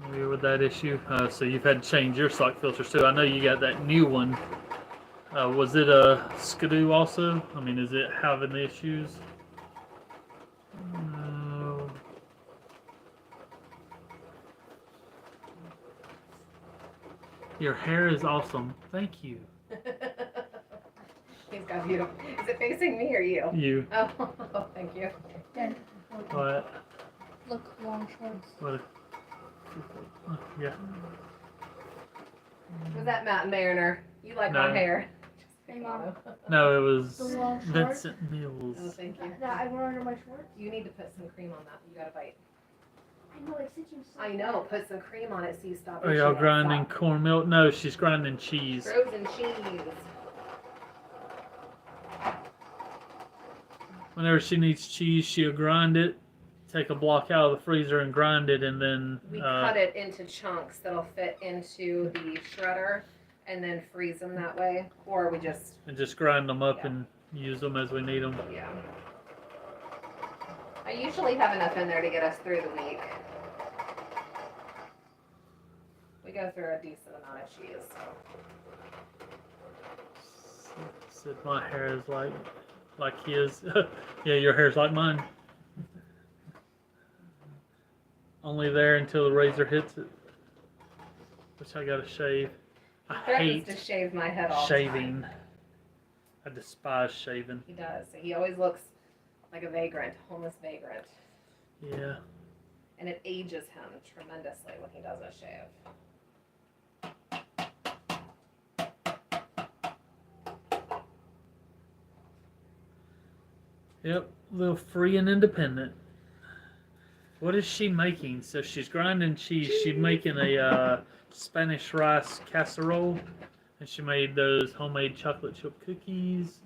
Maybe with that issue. So you've had to change your sock filters too. I know you got that new one. Was it a Skidoo also? I mean, is it having the issues? No. Your hair is awesome. Thank you. He's got beautiful. Is it facing me or you? You. Oh, thank you. Then, What? look, long shorts. What? Yeah. Was that Matt Mariner? You like No. my hair? Hey, Mom. No, it was The long shorts? Vincent Mills. Oh, thank you. That I went under my shorts. You need to put some cream on that. You got to bite. I know it's itching so I know. Put some cream on it so you stop. Are y'all itching. grinding Stop. corn milk? No, she's grinding cheese. Frozen cheese. Whenever she needs cheese, she'll grind it, take a block out of the freezer and grind it, and then We cut it into chunks that'll fit into the shredder, and then freeze them that way. Or we just, grind them up Yeah. and use them as we need them. yeah. I usually have enough in there to get us through the week. We go through a decent amount of cheese. So. Said my hair is like his. Yeah, your hair's like mine. Only there until the razor hits it, which I gotta shave. I Threatens hate to shave my head all the time. shaving. I despise shaving. He does. He always looks like a vagrant, homeless vagrant. Yeah. And it ages him tremendously when he doesn't shave. Yep, a little free and independent. What is she making? So she's grinding cheese. She's making a Spanish rice casserole, and she made those homemade chocolate chip cookies.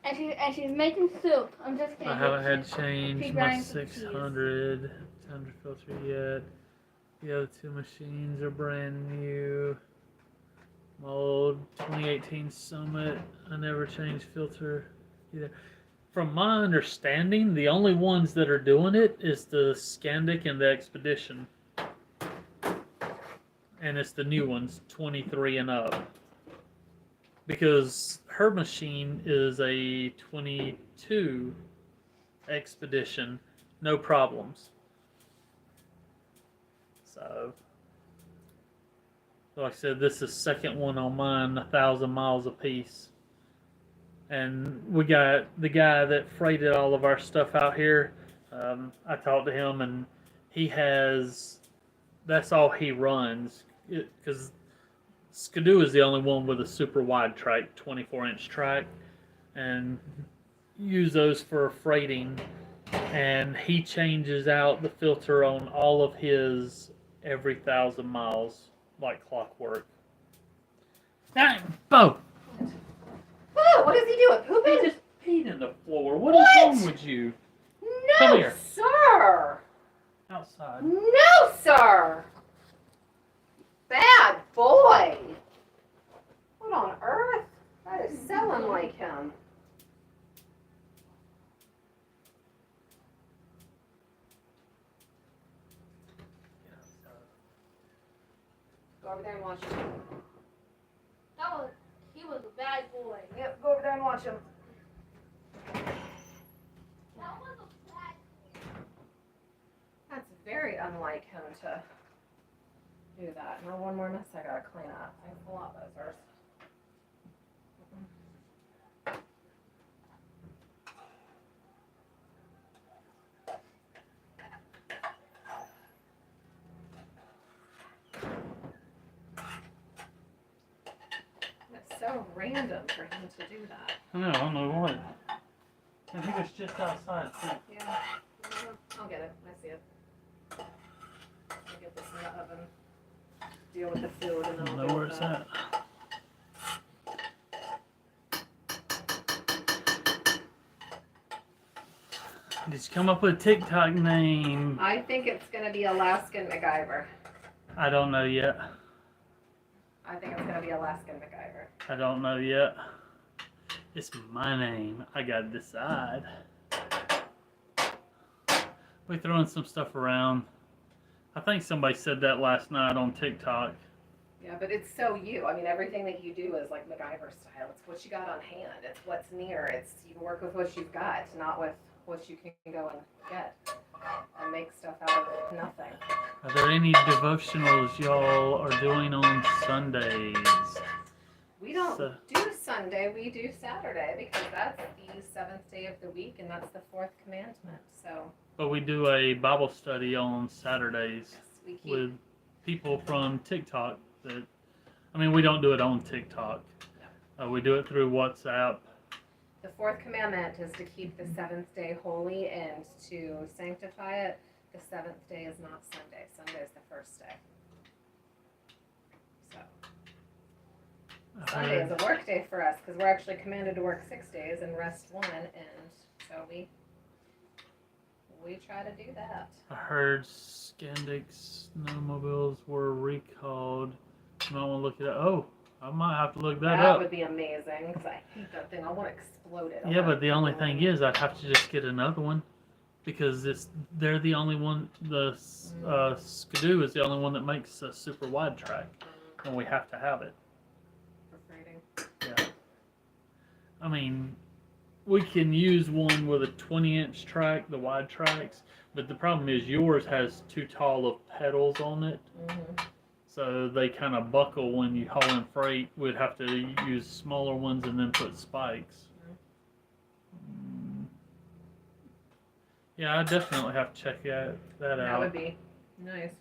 And she's making soup. I'm just kidding. I haven't had to She change my grinds the cheese. 600 filter yet. The other 2 machines are brand new. My old 2018 Summit, I never changed filter either. From my understanding, the only ones that are doing it is the Scandic and the Expedition. And it's the new ones, 23 and up. Because her machine is a 22 Expedition, no problems. So, like I said, this is second one on mine, 1,000 miles apiece. And we got the guy that freighted all of our stuff out here. I talked to him, and he has, that's all he runs. Because Skidoo is the only one with a super wide track, 24-inch track. And use those for freighting. And he changes out the filter on all of his every 1,000 miles, like clockwork. Hey, Bo! Oh, what is he doing? He Pooping? just peed in the floor. What is wrong with you? Come No, here. sir. Outside. No, sir. Bad boy. What on earth? That is so unlike him. Go over there and watch him. He was a bad boy. Yep, go over there and watch him. That was a bad boy. That's very unlike him to do that. Now one more mess I gotta clean up. Thanks a lot, Buzzers. so random for him to do that. I don't know what. I think it's just outside. Too. Yeah. I'll get it. I see it. I'll get this in the oven. Deal with the food and then I I'll don't know deal where with it's that. at. Did you come up with a TikTok name? I think it's gonna be Alaskan MacGyver. I don't know yet. I think it's gonna be Alaskan MacGyver. I don't know yet. It's my name. I gotta decide. We're throwing some stuff around. I think somebody said that last night on TikTok. Yeah, but it's so you. I mean, everything that you do is like MacGyver style. It's what you got on hand. It's what's near. It's you work with what you've got, not with what you can go and get and make stuff out of nothing. Are there any devotionals y'all are doing on Sundays? We don't So- do Sunday. We do Saturday because that's the seventh day of the week and that's the fourth commandment. So But we do a Bible study on Saturdays yes, we keep. with people from TikTok. That, I mean, we don't do it on TikTok. We do it through WhatsApp. The fourth commandment is to keep the seventh day holy and to sanctify it. The seventh day is not Sunday. Sunday is the first day. So Sunday is a work day for us because we're actually commanded to work 6 days and rest one, and so we try to do that. I heard Scandic snowmobiles were recalled. You might want to look it up. Oh, I might have to look that That up. would be amazing because I hate that thing. I want to explode it. Yeah, but the only thing is, I'd have to just get another one because they're the only one. The Skidoo is the only one that makes a super wide track, and we have to have it. Frustrating. Yeah. I mean, we can use one with a 20-inch track, the wide tracks, but the problem is yours has too tall of pedals on it, so they kind of buckle when you haul in freight. We'd have to use smaller ones and then put spikes. Yeah, I definitely have to check that That out. would be nice.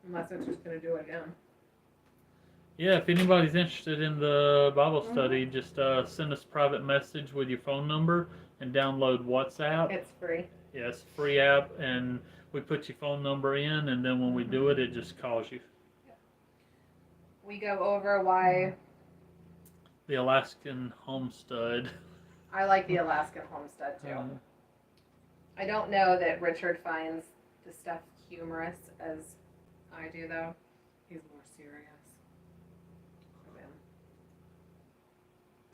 Unless it's just going to do it again. Yeah, if anybody's interested in the Bible study, just send us a private message with your phone number and download WhatsApp. It's free. Yeah, it's a free app, and we put your phone number in, and then when we do it, it just calls you. We go over why The Alaskan Homestead. I like the Alaskan Homestead too. I don't know that Richard finds the stuff humorous as I do, though. He's more serious.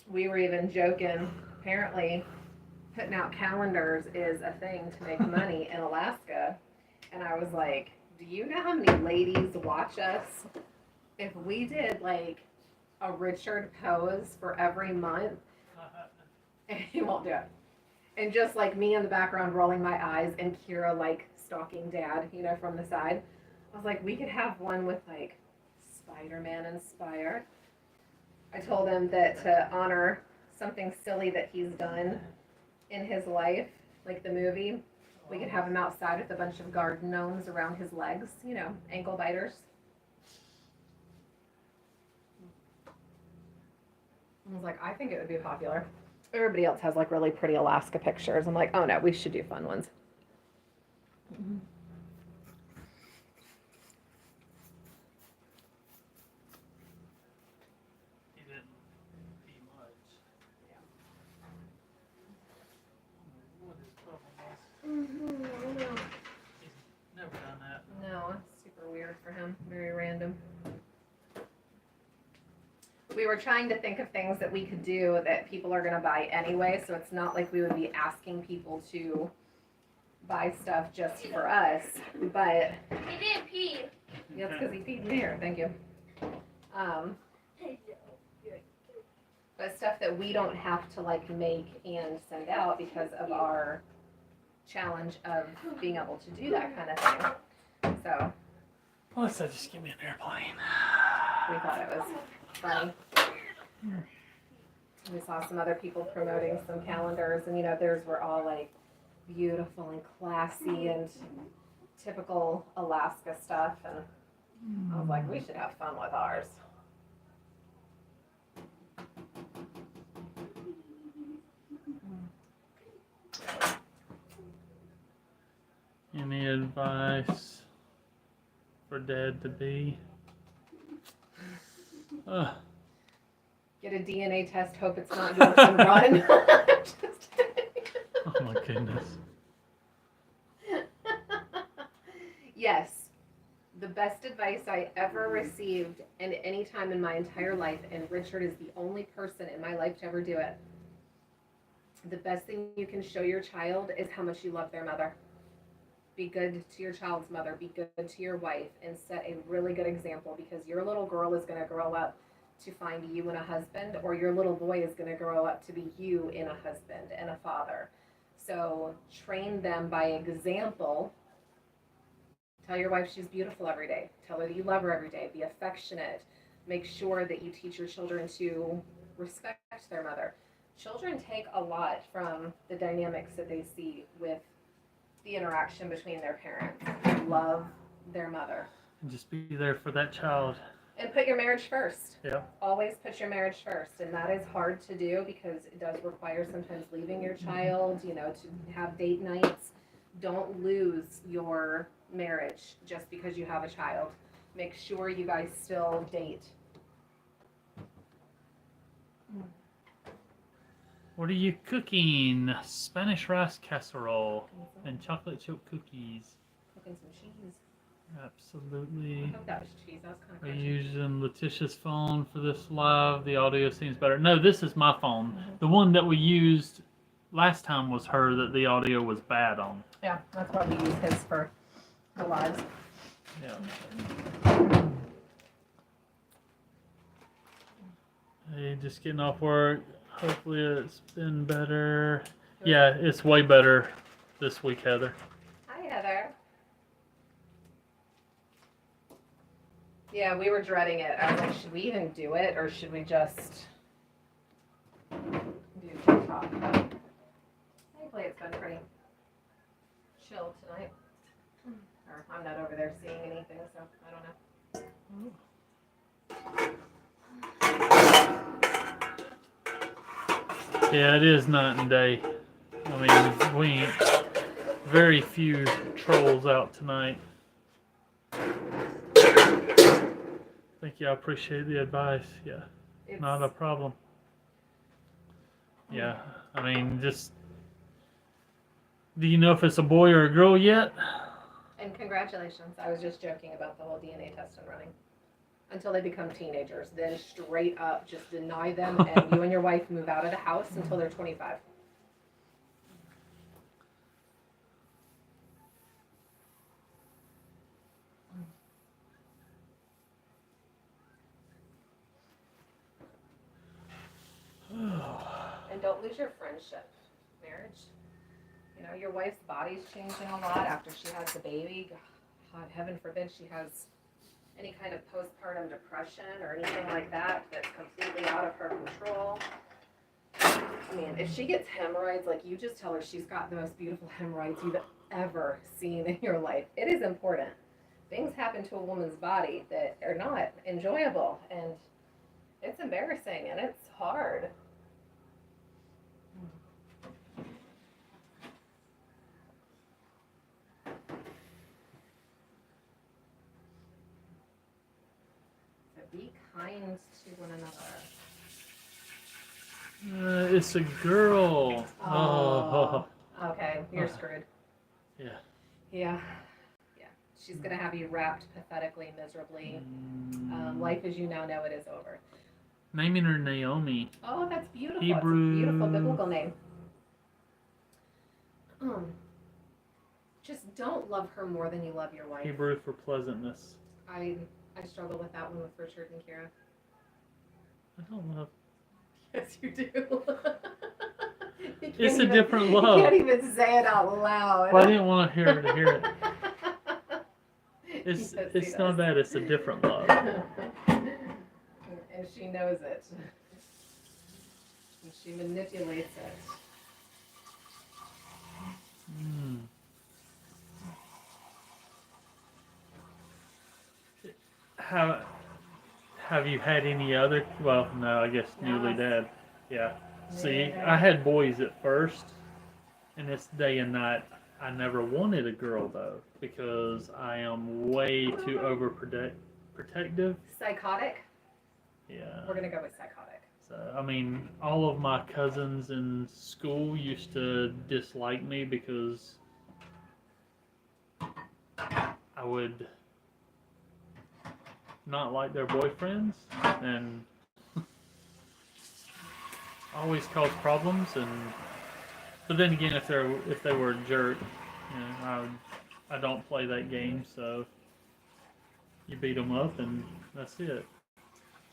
We were even joking. Apparently, putting out calendars is a thing to make money in Alaska. And I was like, do you know how many ladies watch us? If we did like a Richard pose for every month, he won't do it. And just like me in the background rolling my eyes and Kira like stalking dad, you know, from the side. I was like, we could have one with like Spider-Man inspired. I told him that to honor something silly that he's done in his life, like the movie, we could have him outside with a bunch of garden gnomes around his legs, you know, ankle biters. I was like, I think it would be popular. Everybody else has like really pretty Alaska pictures. I'm like, oh no, we should do fun ones. He didn't eat much. What his problem was. He's never done that. No, it's super weird for him. Very random. We were trying to think of things that we could do that people are going to buy anyway, so it's not like we would be asking people to buy stuff just for us, but He didn't pee. that's because he peed in here. Thank you. But stuff that we don't have to like make and send out because of our challenge of being able to do that kind of thing. So Melissa, just give me an airplane. we thought it was funny. We saw some other people promoting some calendars, and you know, theirs were all like beautiful and classy and typical Alaska stuff, and I was like, we should have fun with ours. advice for dad to be. Get a DNA test, hope it's not yours, and run. Just kidding. Oh my goodness. Yes, the best advice I ever received and any time in my entire life, and Richard is the only person in my life to ever do it. The best thing you can show your child is how much you love their mother. Be good to your child's mother, be good to your wife, and set a really good example, because your little girl is going to grow up to find you in a husband, or your little boy is going to grow up to be you in a husband and a father. So train them by example. Tell your wife she's beautiful every day. Tell her that you love her every day. Be affectionate. Make sure that you teach your children to respect their mother. Children take a lot from the dynamics that they see with the interaction between their parents. Love their mother. And just be there for that child. And put your marriage first. Yeah. Always put your marriage first. And that is hard to do because it does require sometimes leaving your child, to have date nights. Don't lose your marriage just because you have a child. Make sure you guys still date. What are you cooking? Spanish rice casserole and chocolate chip cookies. Cooking some cheese. Absolutely. I hope that was cheese. That was kind of We're crunchy. using Letitia's phone for this live. The audio seems better. No, this is my phone. The one that we used last time was her that the audio was bad on. Yeah, that's why we use his for the lives. Yeah. Hey, just getting off work. Hopefully it's been better. Yeah, it's way better this week, Heather. Hi, Heather. Yeah, we were dreading it. I was like, should we even do it, or should we just do TikTok? Thankfully, it's been pretty chill tonight. Or I'm not over there seeing anything, so I don't know. Yeah, it is night and day. I mean, we ain't very few trolls out tonight. Thank you. I appreciate the advice. Yeah, It's, not a problem. Yeah, I mean, just do you know if it's a boy or a girl yet? and congratulations. I was just joking about the whole DNA test and running. Until they become teenagers. Then straight up just deny them, and you and your wife move out of the house until they're 25. And don't lose your friendship. Marriage. Your wife's body's changing a lot after she has the baby. God, heaven forbid she has any kind of postpartum depression or anything like that that's completely out of her control. I mean, if she gets hemorrhoids, like, you just tell her she's got the most beautiful hemorrhoids you've ever seen in your life. It is important. Things happen to a woman's body that are not enjoyable, and it's embarrassing and it's hard. Be kind to one another. It's a girl. Oh. Okay, you're screwed. Yeah. Yeah. She's gonna have you wrapped pathetically, miserably. Life as you now know it is over. Naming her Naomi. Oh, that's beautiful. Hebrew. It's a beautiful biblical name. Just don't love her more than you love your wife. Hebrew for pleasantness. I struggle with that one with Richard and Kira. I don't love. Yes, you do. It's a different love. You can't even say it out loud. Well, I didn't want to hear her to hear it. Yes, he It's not does. that. It's a different love. And she knows it. And she manipulates it. Mm. Have you had any other? Well, no, I guess No, newly dad. Yeah. See, Yeah. I had boys at first, and it's day and night. I never wanted a girl though because I am way too protective. Psychotic? Yeah. We're gonna go with psychotic. So I mean, all of my cousins in school used to dislike me because I would not like their boyfriends and always cause problems. And but then again, if they were a jerk, you know, I don't play that game. So you beat them up and that's it.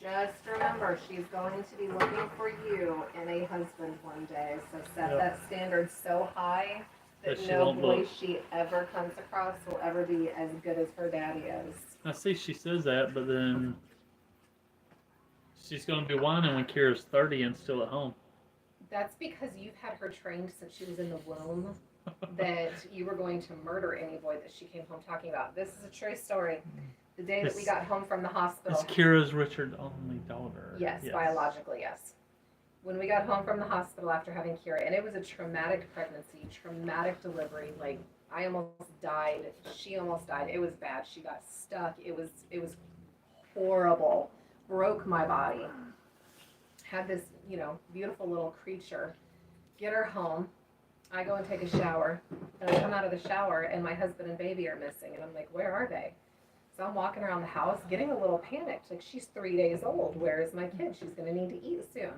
Just remember, she's going to be looking for you and a husband one day. So set Yep. that standard so high that That she no won't boy look. she ever comes across will ever be as good as her daddy is. I see she says that, but then she's going to be whining when Kira's 30 and still at home. That's because you've had her trained since she was in the womb that you were going to murder any boy that she came home talking about. This is a true story. The day that we got home from the hospital. Is Kira's Richard's only daughter? Yes, biologically, yes. When we got home from the hospital after having Kira, and it was a traumatic pregnancy, traumatic delivery. Like I almost died. She almost died. It was bad. She got stuck. It was horrible. Broke my body. Had this, beautiful little creature. Get her home. I go and take a shower, and I come out of the shower, and my husband and baby are missing, and I'm like, where are they? So I'm walking around the house, getting a little panicked. Like, she's 3 days old. Where is my kid? She's going to need to eat soon.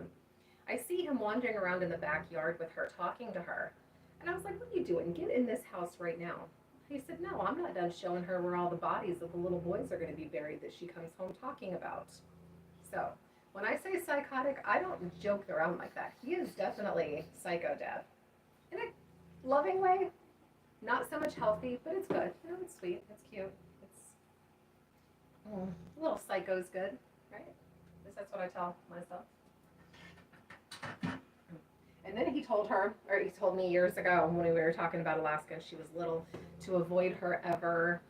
I see him wandering around in the backyard with her, talking to her. And I was like, what are you doing? Get in this house right now. He said, no, I'm not done showing her where all the bodies of the little boys are going to be buried that she comes home talking about. So when I say psychotic, I don't joke around like that. He is definitely psycho dad. In a loving way. Not so much healthy, but it's good. It's sweet. It's cute. A little psycho's good, right? At least that's what I tell myself. And then he told me years ago when we were talking about Alaska and she was little, to avoid her ever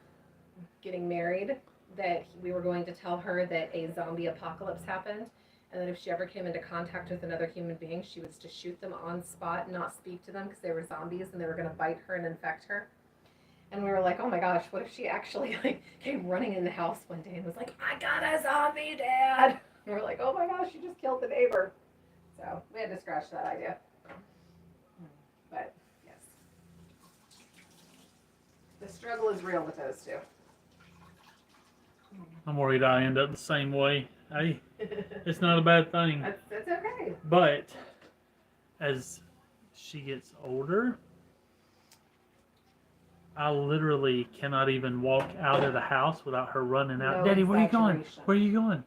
getting married, that we were going to tell her that a zombie apocalypse happened, and that if she ever came into contact with another human being, she was to shoot them on spot and not speak to them because they were zombies and they were going to bite her and infect her. And we were like, oh my gosh, what if she actually came running in the house one day and was like, I got a zombie, Dad. And we're like, oh my gosh, you just killed the neighbor. So we had to scratch that idea. But yes, the struggle is real with those two. I'm worried I end up the same way. Hey, it's not a bad thing. That's okay. But as she gets older, I literally cannot even walk out of the house without her running out. No Daddy, where are you going? exaggeration. Where are you going?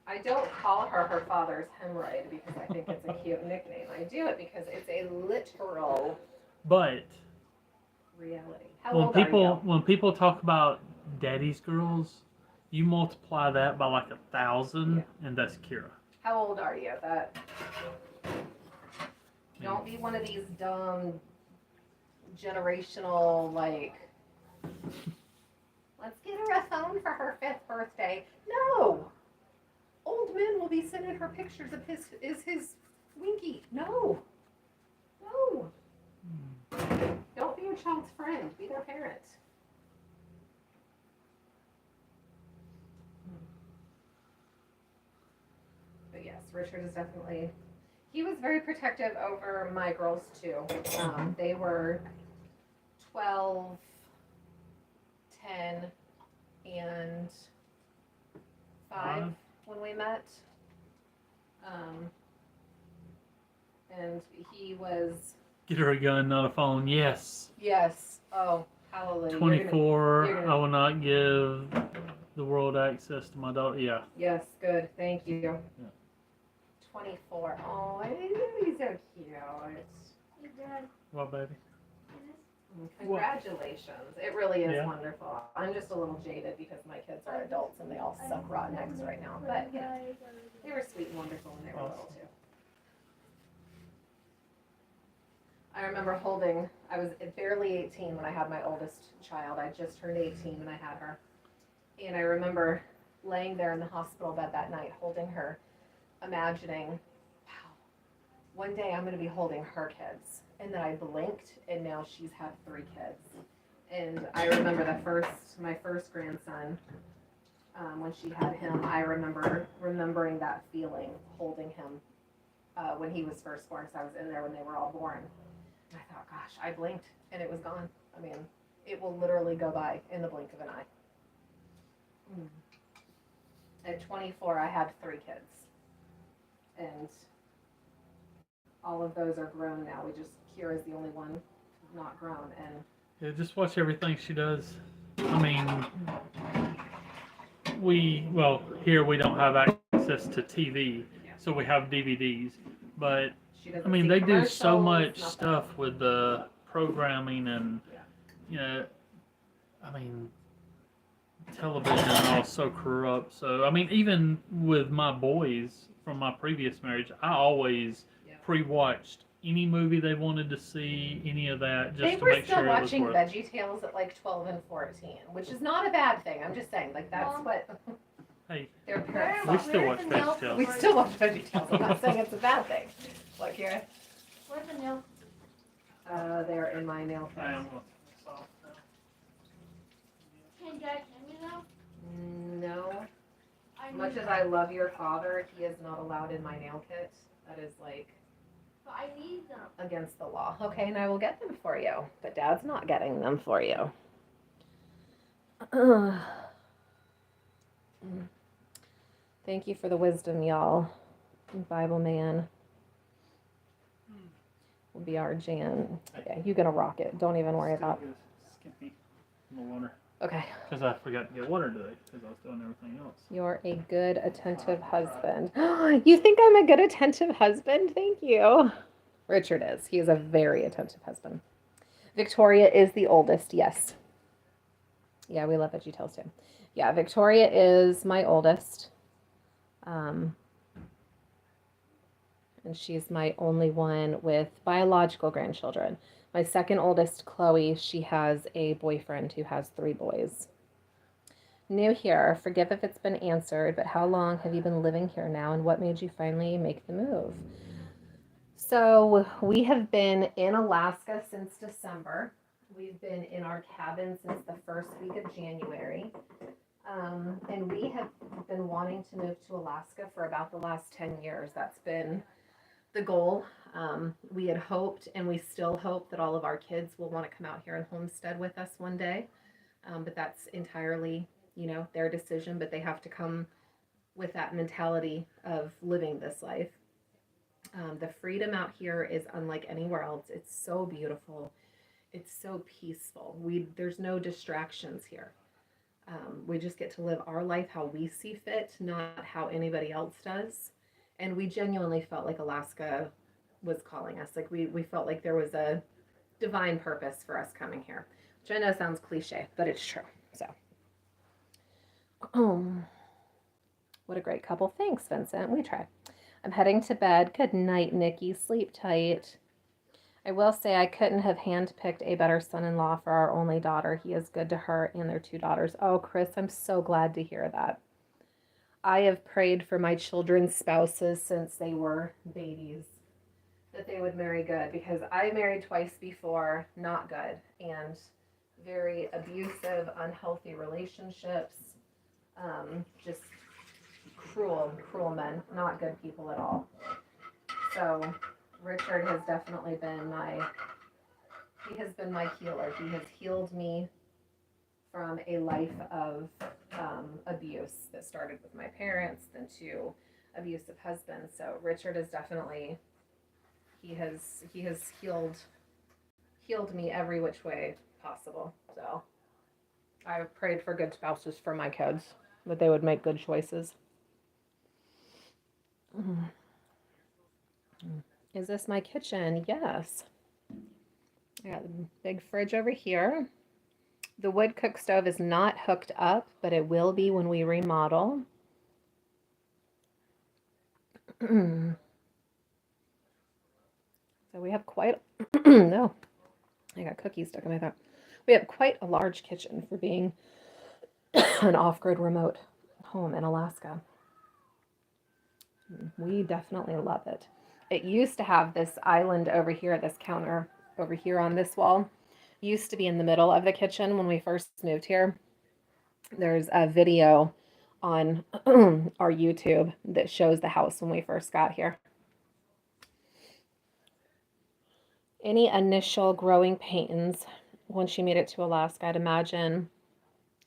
I don't call her her father's hemorrhoid because I think it's a cute nickname. I do it because it's a literal But reality. How old are you? when people talk about daddy's girls, you multiply that by like 1,000, and that's Kira. How old are you? Don't be one of these dumb generational, let's get her a phone for her 5th birthday. No! Old men will be sending her pictures of his Winky. No! Don't be your child's friend. Be their parent. But yes, Richard is definitely... He was very protective over my girls, too. They were 12, 10, and 5 when we met. And he was... Get her a gun, not a phone. Yes. Yes. Oh, hallelujah. 24. I will not give the world access to my daughter. Yeah. Yes, good. Thank you. Yeah. 24. Oh, he's so cute. Hey, Dad. What, baby? Congratulations. It really is Yeah. wonderful. I'm just a little jaded because my kids are adults and they all suck rotten eggs right now. But, they were sweet and wonderful when they were little, too. I remember I was barely 18 when I had my oldest child. I just turned 18 when I had her. And I remember laying there in the hospital bed that night holding her, imagining, wow, one day I'm going to be holding her kids. And then I blinked, and now she's had 3 kids. And I remember my first grandson, when she had him, I remember remembering that feeling, holding him when he was first born, because I was in there when they were all born. And I thought, gosh, I blinked, and it was gone. I mean, it will literally go by in the blink of an eye. At 24, I had 3 kids. And all of those are grown now. Kira's the only one not grown. And Yeah, just watch everything she does. I mean, here we don't have access to TV, so we have DVDs. But she doesn't I mean, see they do so commercials, much nothing. stuff with the programming and, you know, I mean, television is all so corrupt. So, I mean, even with my boys from my previous marriage, I always pre-watched any movie they wanted to see, any of that, just to make sure it was They were still watching worth. Veggie Tales at like 12 and 14, which is not a bad thing. I'm just saying, like, that's Mom. what Hey, their parents we saw. still watch Veggie Tales. We still watch Veggie Tales. I'm not saying it's a bad thing. What, Kira? Where's the nail? They're in my nail I kit. am gonna turn this off now. Can Jack hand me now? No. I As much need as I love your father, he is not allowed in my nail kit. That is like But I need them. against the law. Okay, and I will get them for you. But Dad's not getting them for you. Thank you for the wisdom, y'all. Bible man will be our Jan. Yeah, you're gonna rock it. Don't even worry about it. Skippy in the water. Okay. Because I forgot to get water today because I was doing everything else. You're a good, attentive husband. You think I'm a good, attentive husband? Thank you. Richard is. He is a very attentive husband. Victoria is the oldest, yes. Yeah, we love Veggie Tales too. Yeah, Victoria is my oldest. And she's my only one with biological grandchildren. My second oldest, Chloe, she has a boyfriend who has 3 boys. New here, forgive if it's been answered, but how long have you been living here now, and what made you finally make the move? So we have been in Alaska since December. We've been in our cabin since the first week of January. And we have been wanting to move to Alaska for about the last 10 years. That's been the goal. We had hoped, and we still hope, that all of our kids will want to come out here and homestead with us one day. But that's entirely, their decision, but they have to come with that mentality of living this life. The freedom out here is unlike anywhere else. It's so beautiful. It's so peaceful. There's no distractions here. We just get to live our life how we see fit, not how anybody else does. And we genuinely felt like Alaska was calling us. Like we felt like there was a divine purpose for us coming here, which I know sounds cliche, but it's true. So, what a great couple. Thanks, Vincent. We try. I'm heading to bed. Good night, Nikki. Sleep tight. I will say I couldn't have handpicked a better son-in-law for our only daughter. He is good to her and their 2 daughters. Oh, Chris, I'm so glad to hear that. I have prayed for my children's spouses since they were babies, that they would marry good, because I married twice before, not good, and very abusive, unhealthy relationships, just cruel men, not good people at all. So Richard has definitely been my healer. He has healed me from a life of abuse that started with my parents, then to abusive husbands. So Richard is definitely, he has healed me every which way possible. So I've prayed for good spouses for my kids, that they would make good choices. Is this my kitchen? Yes. I got a big fridge over here. The wood cook stove is not hooked up, but it will be when we remodel. So we have quite, no, I got cookies stuck in my throat. We have quite a large kitchen for being an off-grid remote home in Alaska. We definitely love it. it used to have this island over here, this counter over here on this wall. Used to be in the middle of the kitchen when we first moved here. There's a video on our YouTube that shows the house when we first got here. Any initial growing pains once you made it to Alaska? I'd imagine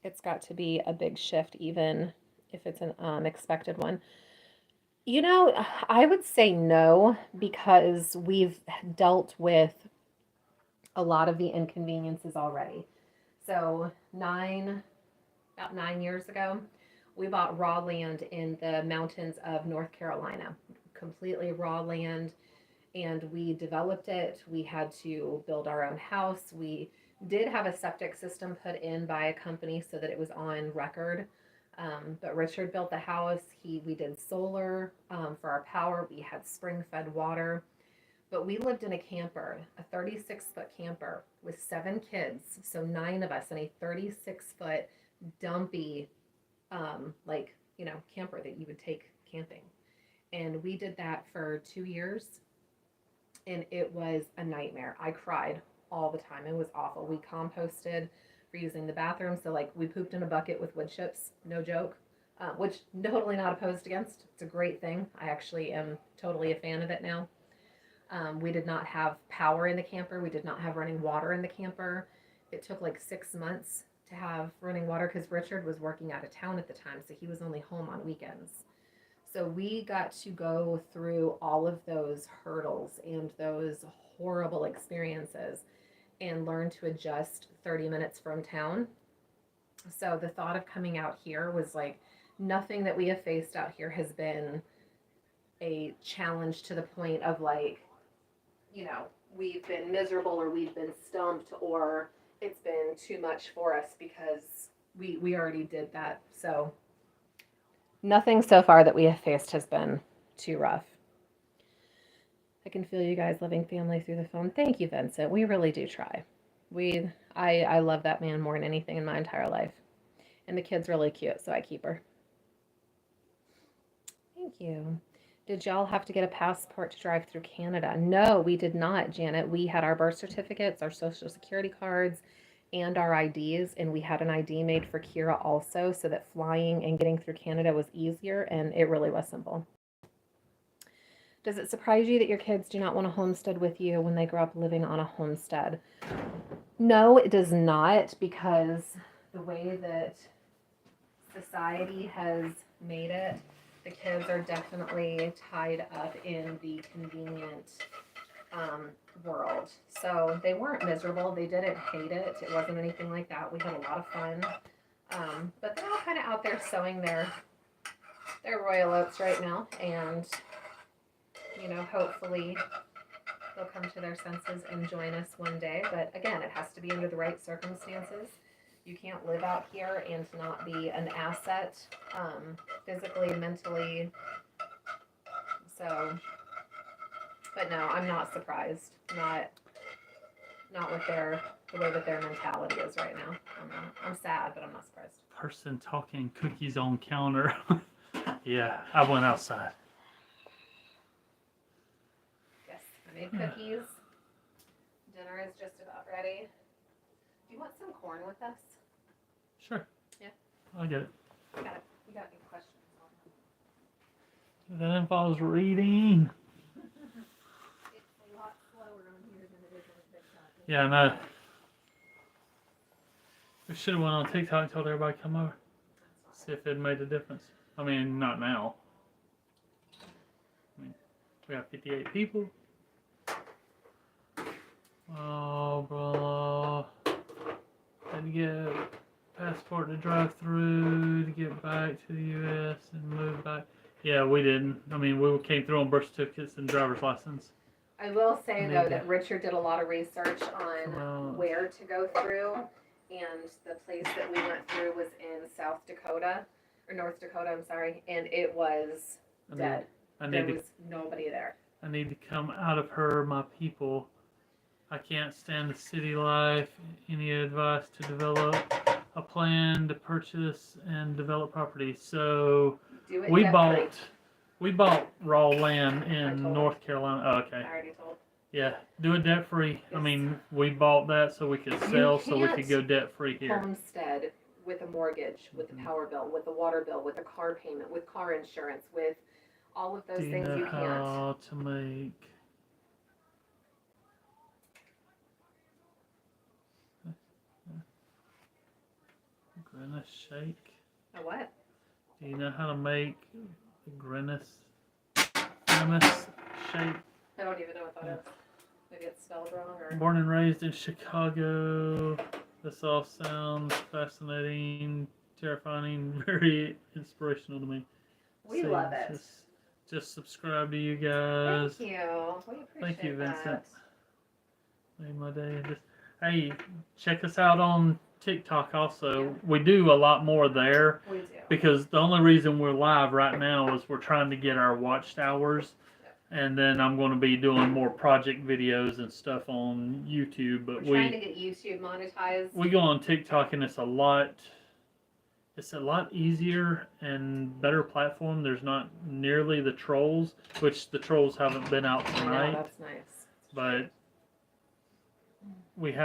it's got to be a big shift, even if it's an unexpected one. You know, I would say no, because we've dealt with a lot of the inconveniences already. So about 9 years ago, we bought raw land in the mountains of North Carolina, completely raw land, and we developed it. We had to build our own house. We did have a septic system put in by a company so that it was on record. But Richard built the house. We did solar for our power. We had spring-fed water. But we lived in a camper, a 36-foot camper with 7 kids, so 9 of us in a 36-foot dumpy, camper that you would take camping. And we did that for 2 years, and it was a nightmare. I cried all the time. It was awful. We composted for using the bathroom, so we pooped in a bucket with wood chips, no joke, which totally not opposed against. It's a great thing. I actually am totally a fan of it now. We did not have power in the camper. We did not have running water in the camper. It took 6 months to have running water because Richard was working out of town at the time, so he was only home on weekends. So we got to go through all of those hurdles and those horrible experiences and learn to adjust 30 minutes from town. So the thought of coming out here was nothing that we have faced out here has been a challenge to the point of we've been miserable or we've been stumped or it's been too much for us because we already did that. So nothing so far that we have faced has been too rough. I can feel you guys loving family through the phone. Thank you, Vincent. We really do try. I love that man more than anything in my entire life. And the kid's really cute, so I keep her. Thank you. Did y'all have to get a passport to drive through Canada? No, we did not, Janet. We had our birth certificates, our social security cards, and our IDs, and we had an ID made for Kira also, so that flying and getting through Canada was easier, and it really was simple. Does it surprise you that your kids do not want to homestead with you when they grow up living on a homestead? No, it does not, because the way that society has made it, the kids are definitely tied up in the convenient world. So they weren't miserable. They didn't hate it. It wasn't anything like that. We had a lot of fun. But they're all kind of out there sowing their royal oats right now. And, hopefully they'll come to their senses and join us one day. But again, it has to be under the right circumstances. You can't live out here and not be an asset, physically, mentally. So, but no, I'm not surprised. Not with the way that their mentality is right now. I'm sad, but I'm not surprised. Person talking cookies on counter. Yeah, I went outside. Yes, I made cookies. Dinner is just about ready. Do you want some corn with us? Sure. Yeah. I'll get it. You got it. You got any questions? That involves reading. It's a lot slower on here than it is on TikTok. Yeah, I know. We should have went on TikTok and told everybody to come over. See if it made a difference. I mean, not now. We got 58 people. Oh, bro. Had to get a passport to drive through, to get back to the U.S. and move back. Yeah, we didn't. I mean, we came through on birth certificates and driver's license. I will say, though, that Richard did a lot of research on where to go through, and the place that we went through was in North Dakota, I'm sorry, and it was dead. There was nobody there. I need to come out of her, my people. I can't stand the city life. Any advice to develop a plan to purchase and develop property? So we bought We bought raw land I in told North Carolina. Oh, I okay. already told. Yeah, do it debt free. I Yes. mean, we bought that so we could sell, so we could can't go debt free here. Homestead with a mortgage, with the power bill, with the water bill, with a car payment, with car insurance, with all of those Do you things know you can't. how to make Grimace shake? A what? Do you know how to make the Grimace shake? I don't even know what that is. Maybe it's spelled wrong or. Born and raised in Chicago. This all sounds fascinating, terrifying, very inspirational to me. We So love it. Just subscribe to you guys. Thank you. We appreciate Thank you, Vincent. that. Made my day. Hey, check us out on TikTok also. We do a lot more there We do. because the only reason we're live right now is we're trying to get our watch hours. And then I'm going to be doing more project videos and stuff on YouTube. But We're trying to get YouTube monetized. we go on TikTok and it's a lot easier and better platform. There's not nearly the trolls, which the trolls haven't been out I know, tonight. that's nice. But we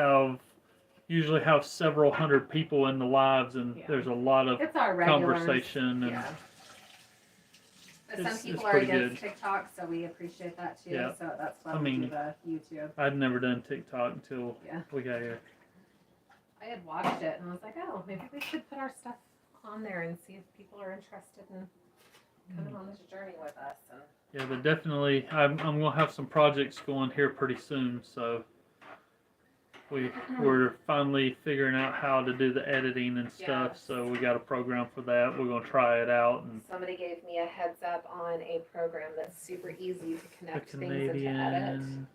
usually have several hundred people in the lives, and Yeah. there's a lot of It's our regulars. conversation. And Yeah. But It's- some it's people are pretty against good. TikTok, so we appreciate that too. Yeah. So that's why I we mean, do the YouTube. I'd never done TikTok until Yeah. we got here. I had watched it and I was like, oh, maybe we should put our stuff on there and see if people are interested in coming on this journey with us. And Yeah, but definitely, I'm gonna have some projects going here pretty soon. So we're finally figuring out how to do the editing and stuff. Yes. So we got a program for that. We're gonna try it out. And somebody gave me a heads up on a program that's super easy to the connect things into edit. Canadian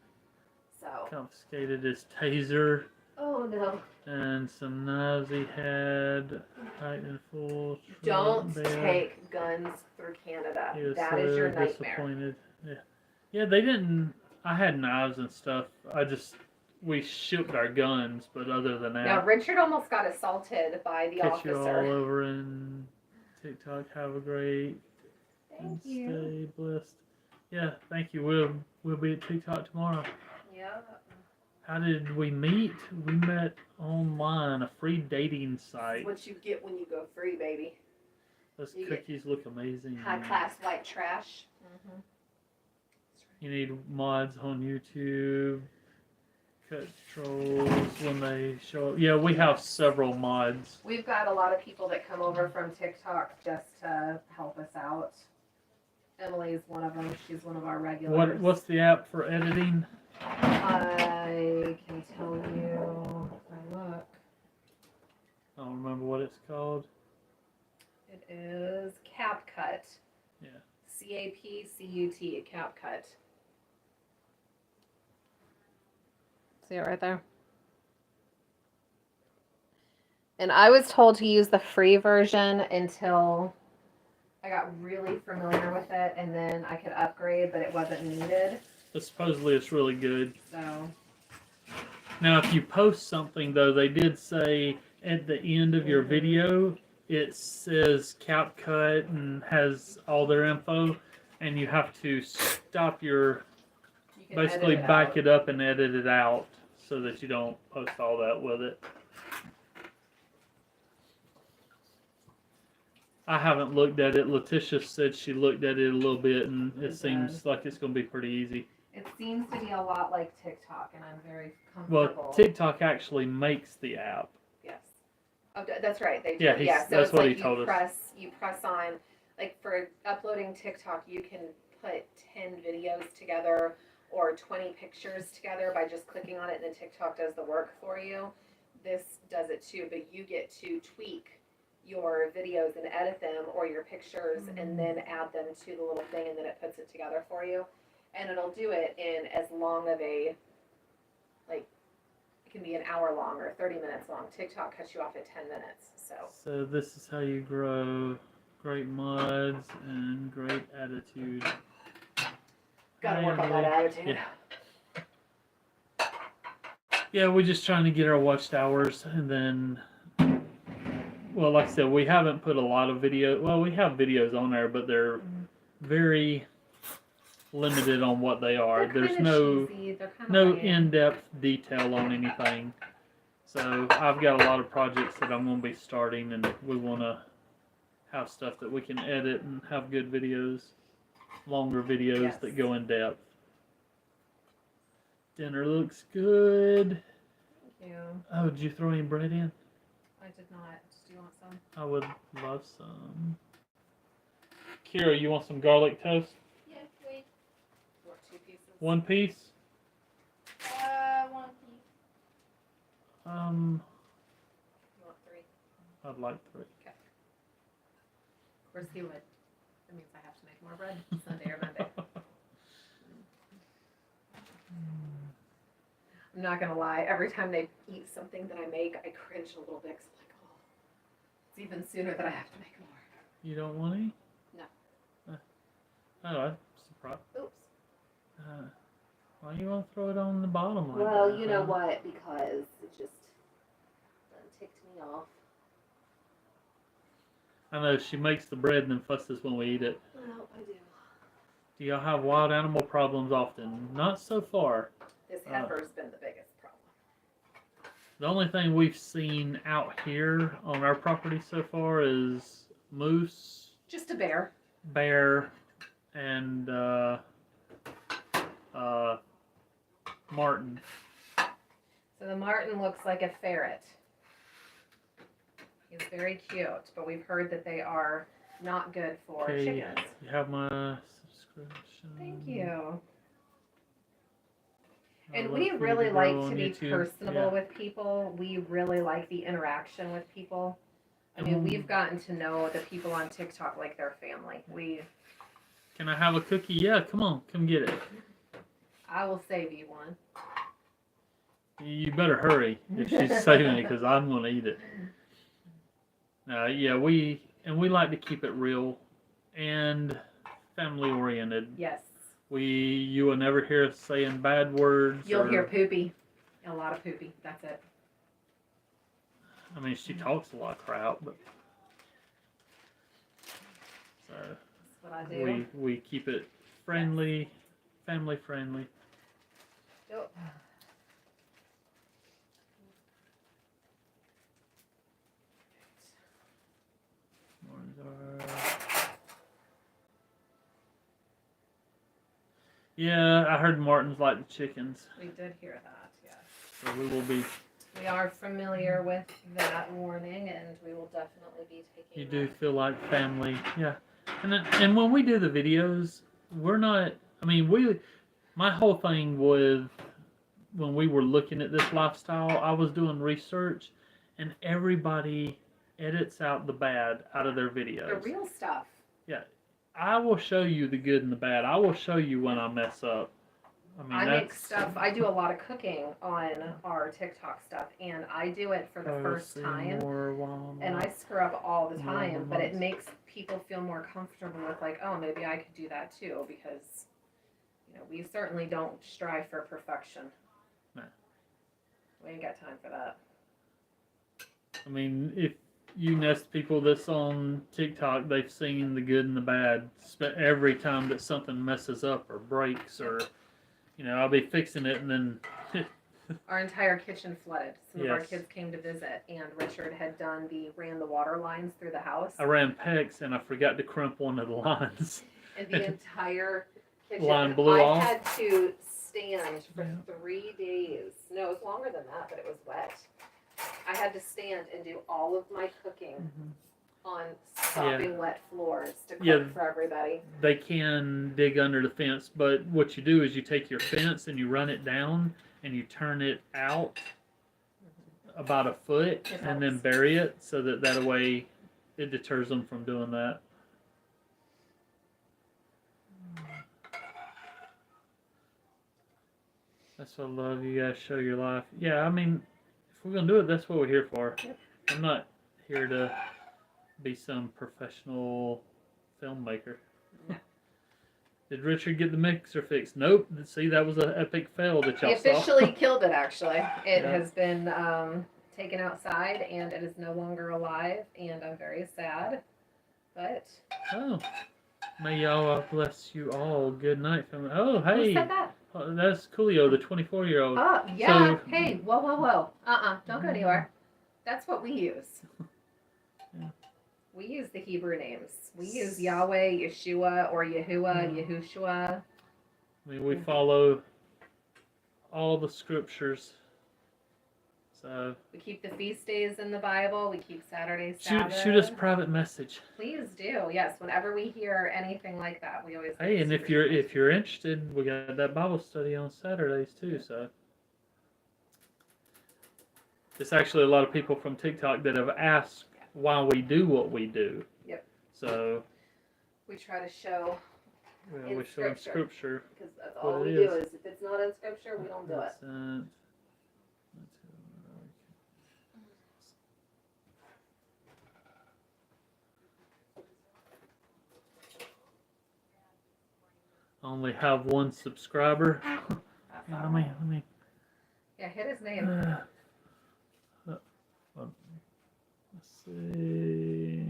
So, confiscated his taser oh no. and some knives he had, tight and full. Don't bed. take guns through Canada. He was That so is your nightmare. disappointed. Yeah, they didn't. I had knives and stuff. We shipped our guns, but other than Now, that, Richard almost got assaulted by the catch you all officer. over in TikTok. Have a great and Thank you. stay blessed. Yeah, thank you. We'll be at TikTok tomorrow. Yeah. How did we meet? We met online, a free dating site. What you get when you go free, baby. Those you get cookies look amazing. High class white trash. Mm-hmm. You need mods on YouTube. Cut trolls when they show up. Yeah, we have several mods. We've got a lot of people that come over from TikTok just to help us out. Emily's one of them. She's one of our regulars. What's the app for editing? I can tell you if I look. I don't remember what it's called. It is CapCut. Yeah. CapCut. CapCut. See it right there? And I was told to use the free version until I got really familiar with it, and then I could upgrade, but it wasn't needed. But supposedly it's really good. So, Now, if you post something, though, they did say at the end of your video, it says CapCut and has all their info, and you have to stop your, you can basically edit back out. it up and edit it out so that you don't post all that with it. I haven't looked at it. Letitia said she looked at it a little bit, and it seems like it's going to be pretty easy. It seems to be a lot like TikTok, and I'm very Well, comfortable. TikTok actually makes the app. Yes. Oh, that's right. They do. Yeah, Yeah, so that's it's what like he told us. you press on, like for uploading TikTok, you can put 10 videos together or 20 pictures together by just clicking on it, and then TikTok does the work for you. This does it too, but you get to tweak your videos and edit them or your pictures and then add them to the little thing, and then it puts it together for you. And it'll do it in as long of a, like, it can be an hour long or 30 minutes long. TikTok cuts you off at 10 minutes. So this is how you grow great mods and great attitude. Gotta work on that attitude. Yeah, we're just trying to get our watched hours, and then, well, like I said, we haven't put a lot of video. Well, we have videos on there, but they're very limited on what they are. They're There's kinda no cheesy. They're kind of no lame. in-depth detail on anything. So I've got a lot of projects that I'm going to be starting, and we want to have stuff that we can edit and have good videos, longer videos Yes. that go in depth. Dinner looks good. Thank you. Oh, did you throw any bread in? I did not. Do you want some? I would love some. Kira, you want some garlic toast? Yes, please. You want 2 pieces? One piece? 1 piece. You want 3? I'd like 3. Of course he would. That means I have to make more bread Sunday or Monday. I'm not gonna lie. Every time they eat something that I make, I cringe a little bit. 'Cause I'm like, oh, it's even sooner that I have to make more. You don't want any? No. Oh, I'm surprised. Oops. Why you want to throw it on the bottom like Well, that, you know huh? what? Because it just ticked me off. I know, she makes the bread and then fusses when we eat it. Well, I do. Do y'all have wild animal problems often? Not so far. This heifer's been the biggest problem. The only thing we've seen out here on our property so far is moose, Just a bear. bear, and marten. So the marten looks like a ferret. He's very cute, but we've heard that they are not good for Okay, chickens. you have my subscription. Thank you. I And love we for you really grow like on to be YouTube. personable Yeah. with people. We really like the interaction with people. I mean, Mm. we've gotten to know the people on TikTok like their family. Can I have a cookie? Yeah, come on, come get it. I will save you one. You better hurry if she's saving it, because I'm going to eat it. Yeah, we like to keep it real and family oriented. Yes. You will never hear us saying bad words. You'll or, hear poopy. A lot of poopy. That's it. I mean, she talks a lot of crap, but so That's what I do. we keep it friendly, family friendly. Yep. Yeah, I heard Martins like the chickens, We did hear that, yes. so we will be. We are familiar with that warning, and we will definitely be taking You do that. feel like family, yeah. And when we do the videos, we're not. I mean, my whole thing with when we were looking at this lifestyle, I was doing research, and everybody edits out the bad out of their videos. The real stuff. I will show you the good and the bad. I will show you when I mess up. I mean, I make stuff. I do a lot of cooking on our TikTok stuff, and I do it for the first time, and I screw up all the time. But it makes people feel more comfortable with, like, oh, maybe I could do that too, because we certainly don't strive for perfection. No. We ain't got time for that. I mean, if you nest people that's on TikTok, they've seen the good and the bad. Every time that something messes up or breaks, or I'll be fixing it and then. Our entire kitchen flooded. Some of our Yes. kids came to visit, and Richard had ran the water lines through the house, I ran PEX and I forgot to crimp one of the lines. and the entire kitchen. Line blew I off? had to stand for Yeah. 3 days. No, it was longer than that, but it was wet. I had to stand and do all of my cooking on sopping wet floors to cook Yeah. for everybody. They can dig under the fence, but what you do is you take your fence and you run it down and you turn it out about a foot It and then helps. bury it so that way it deters them from doing that. That's what I love. You guys show your life. Yeah, I mean, if we're gonna do it, that's what we're here for. Yep. I'm not here to be some professional filmmaker. No. Did Richard get the mixer fixed? Nope. See, that was an epic fail that He y'all saw. officially killed it, actually. It Yeah. has been taken outside, and it is no longer alive, and I'm very sad. But Oh, May Yahweh bless you all. Good night, family. Oh, Who hey. said that? That's Coolio, the 24-year-old. Oh, yeah. So- Hey, whoa, whoa, whoa. Don't go anywhere. That's what we use. Yeah. We use the Hebrew names. We use Yahweh, Yeshua, or Yahuwah, Yahushua. I mean, we follow all the scriptures. So We keep the feast days in the Bible. We keep Saturday Sabbath. shoot us a private message. Please do. Yes, whenever we hear anything like that, we always. Hey, and if you're interested, we got that Bible study on Saturdays too. So it's actually a lot of people from TikTok that have asked why we do what we do. Yep. So we try to show we show them scripture. because that's all what we it do. is. Is if it's not in scripture, we don't do it. Only have one subscriber. Let me. Yeah, hit his name. Let's see.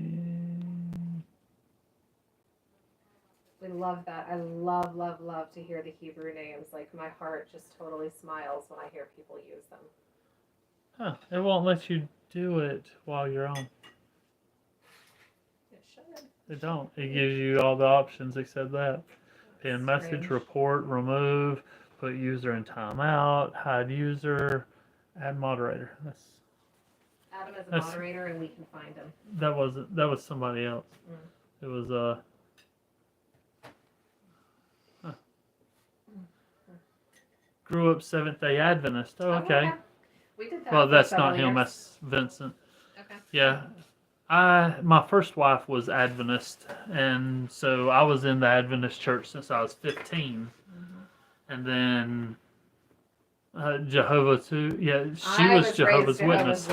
We love that. I love, love, love to hear the Hebrew names. Like my heart just totally smiles when I hear people use them. Huh, it won't let you do it while you're on. It should. It don't. It gives you all the options except that. Pin That's message, strange. report, remove, put user in timeout, hide user, add moderator. Adam is a That's- moderator, and we can find him. That was somebody else. It was grew up Seventh-day Adventist. Oh, okay. We did that. Well, for that's several not him. years. That's Vincent. Okay. Yeah. My first wife was Adventist, and so I was in the Adventist church since I was 15. And then Jehovah too. Yeah, she was Jehovah's Witness.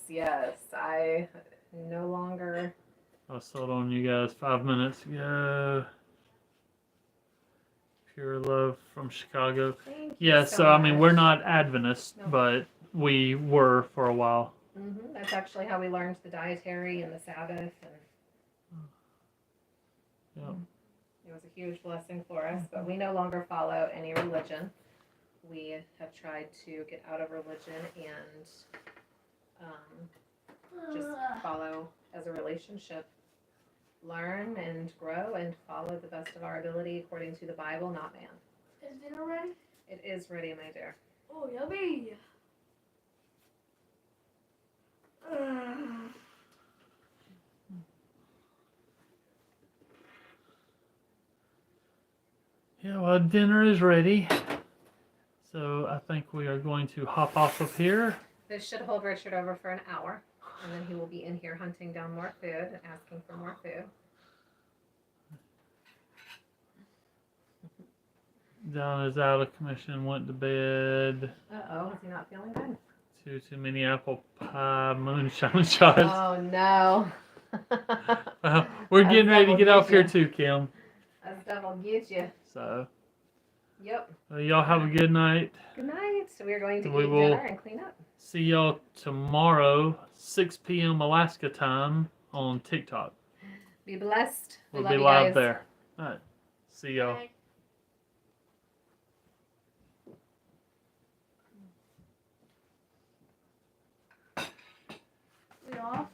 Yes, I no longer. I sold on you guys 5 minutes ago. Pure love from Chicago. Thank Yeah, you so I mean, much. we're not Adventist, No. but we were for a while. That's actually how we learned the dietary and the Sabbath, and Yeah. it was a huge blessing for us. But we no longer follow any religion. We have tried to get out of religion and just follow as a relationship. Learn and grow and follow the best of our ability according to the Bible, not man. Is dinner ready? It is ready, my dear. Oh, yummy. Yeah, well, dinner is ready. So I think we are going to hop off of here. This should hold Richard over for an hour, and then he will be in here hunting down more food and asking for more food. Don is out of commission, went to bed. Uh-oh, is he not feeling good? Too many apple pie moonshine shots. Oh, no. We're getting ready to That's get off here double too, Kim. That stuff will get you. So, Yep. y'all have a good night. Good night. So we are going to We eat will- dinner and clean up. See y'all tomorrow, 6 p.m. Alaska time on TikTok. Be blessed. We We'll love be you live guys. there. All right. See y'all. Bye. We off?